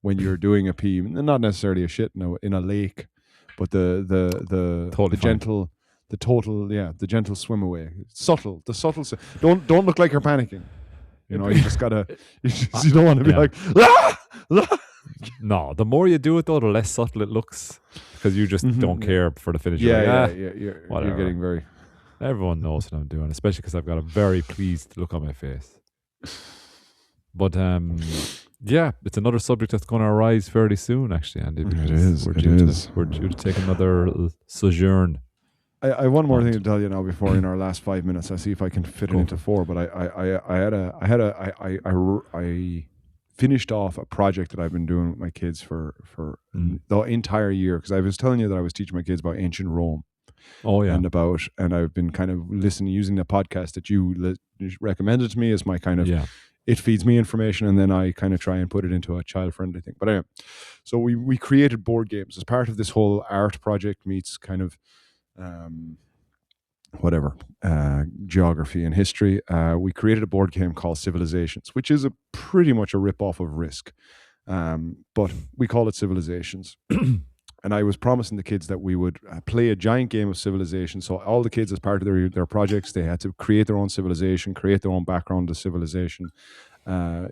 when you're doing a pee, not necessarily a shit in a lake, but the gentle swim away, the subtle. Don't look like you're panicking. You know, you just gotta. You don't want to be like. Ah! No, the more you do it though, the less subtle it looks because you just don't care for the finish. Yeah, You're you're getting very. Everyone knows what I'm doing, especially because I've got a very pleased look on my face. But yeah, it's another subject that's going to arise fairly soon, actually, Andy. It is. We're due to take another little sojourn. I have one more thing to tell you now before in our last 5 minutes. I see if I can fit it into 4. But I finished off a project that I've been doing with my kids for the entire year, because I was telling you that I was teaching my kids about ancient Rome. Oh yeah, and I've been kind of using the podcast that you recommended to me as my kind of it feeds me information, and then I kind of try and put it into a child-friendly thing. But anyway, so we created board games as part of this whole art project meets kind of geography and history. We created a board game called Civilizations, which is pretty much a rip-off of Risk, but we call it Civilizations. And I was promising the kids that we would play a giant game of Civilization. So all the kids, as part of their projects, they had to create their own civilization, create their own background to civilization, a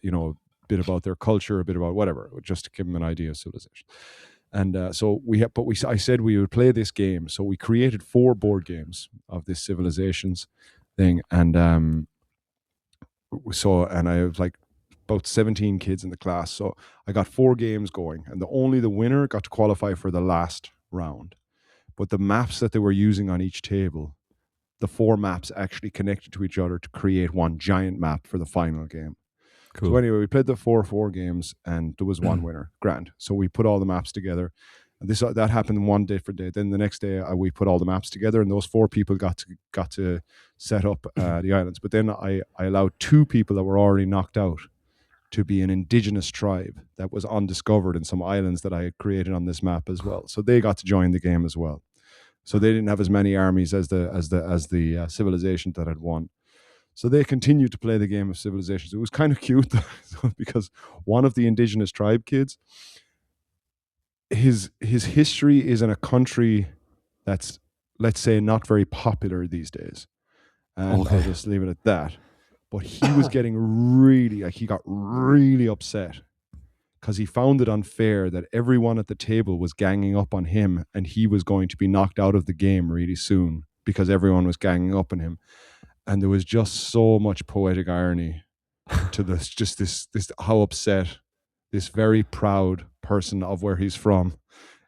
bit about their culture, a bit about whatever, just to give them an idea of civilization. And I said we would play this game. So we created 4 board games of this Civilizations thing. And I have like about 17 kids in the class. So I got 4 games going, and only the winner got to qualify for the last round. But the maps that they were using on each table, the 4 maps actually connected to each other to create one giant map for the final game. Cool. So anyway, we played the 4 games, and there was one winner. Grand. So we put all the maps together. And that happened one different day. Then the next day, we put all the maps together, and those 4 people got to set up the islands. But then I allowed 2 people that were already knocked out to be an indigenous tribe that was undiscovered in some islands that I had created on this map as well. So they got to join the game as well. So they didn't have as many armies as the civilization that had won. So they continued to play the game of Civilizations. It was kind of cute because one of the indigenous tribe kids, his history is in a country that's, let's say, not very popular these days. And I'll just leave it at that. But he was getting he got really upset because he found it unfair that everyone at the table was ganging up on him, and he was going to be knocked out of the game really soon because everyone was ganging up on him. And there was just so much poetic irony to this how upset this very proud person of where he's from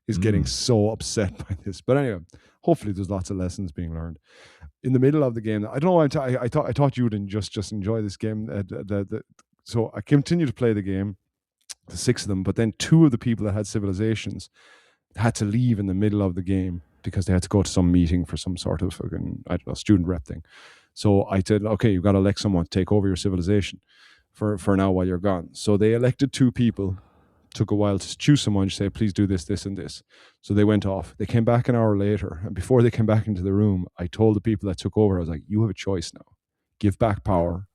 is getting so upset by this. But anyway, hopefully there's lots of lessons being learned. In the middle of the game, I don't know. I thought you would just enjoy this game. So I continued to play the game, the 6 of them. But then 2 of the people that had Civilizations had to leave in the middle of the game because they had to go to some meeting for some sort of student rep thing. So I said, okay, you've got to elect someone to take over your civilization for now while you're gone. So they elected 2 people. Took a while to choose someone to say, please do this, this, and this. So they went off. They came back an hour later. And before they came back into the room, I told the people that took over, I was like, you have a choice now. Give back power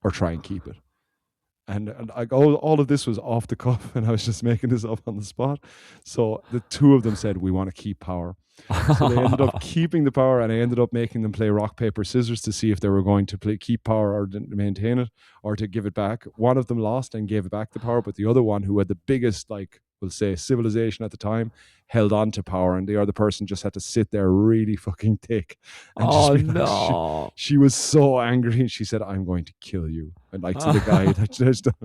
or try and keep it. And all of this was off the cuff, and I was just making this up on the spot. So the 2 of them said, we want to keep power. So they ended up keeping the power, and I ended up making them play rock, paper, scissors to see if they were going to keep power or maintain it or to give it back. One of them lost and gave it back the power, but the other one, who had the biggest, we'll say, civilization at the time, held on to power, and the other person just had to sit there really fucking thick. And she was so angry, and she said, I'm going to kill you. And to the guy that just it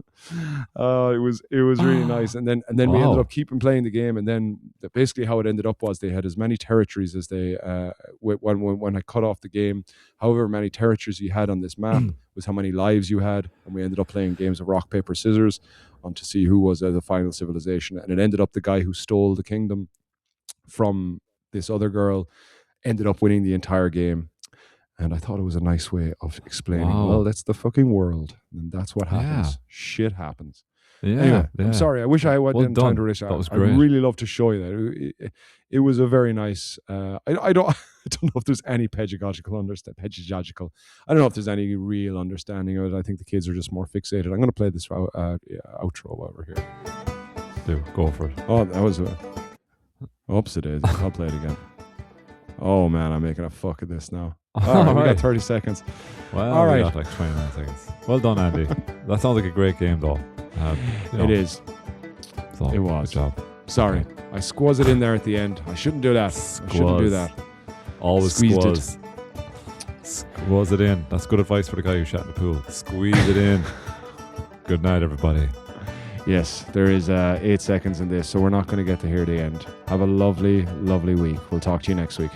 was really nice. And then we ended up keeping playing the game, and then basically how it ended up was they had as many territories as they when I cut off the game, however many territories you had on this map was how many lives you had, and we ended up playing games of rock, paper, scissors to see who was the final civilization. And it ended up the guy who stole the kingdom from this other girl ended up winning the entire game. And I thought it was a nice way of explaining, well, that's the fucking world, and that's what happens. Yeah. Shit happens. Yeah, anyway, I'm sorry. I wish I didn't time to rush out. That was great. I'd really love to show you that. It was a very nice. I don't know if there's any pedagogical understanding. I don't know if there's any real understanding of it. I think the kids are just more fixated. I'm going to play this outro while we're here. Do go for it. Oh, that was oops, it is. I'll play it again. Oh man, I'm making a fuck of this now. All right, we got 30 seconds. Well, all right, we got like 29 seconds. Well done, Andy. That sounds like a great game, though. It is. So, It was. Good job. Sorry, Okay. I squaz it in there at the end. I shouldn't do that. I shouldn't do Squaz. that. Always Squeezed it. Squeeze it in. That's good advice for the guy who shot in the pool. Squeeze it in. Good night, everybody. Yes, there is 8 seconds in this, so we're not going to get to hear the end. Have a lovely, lovely week. We'll talk to you next week.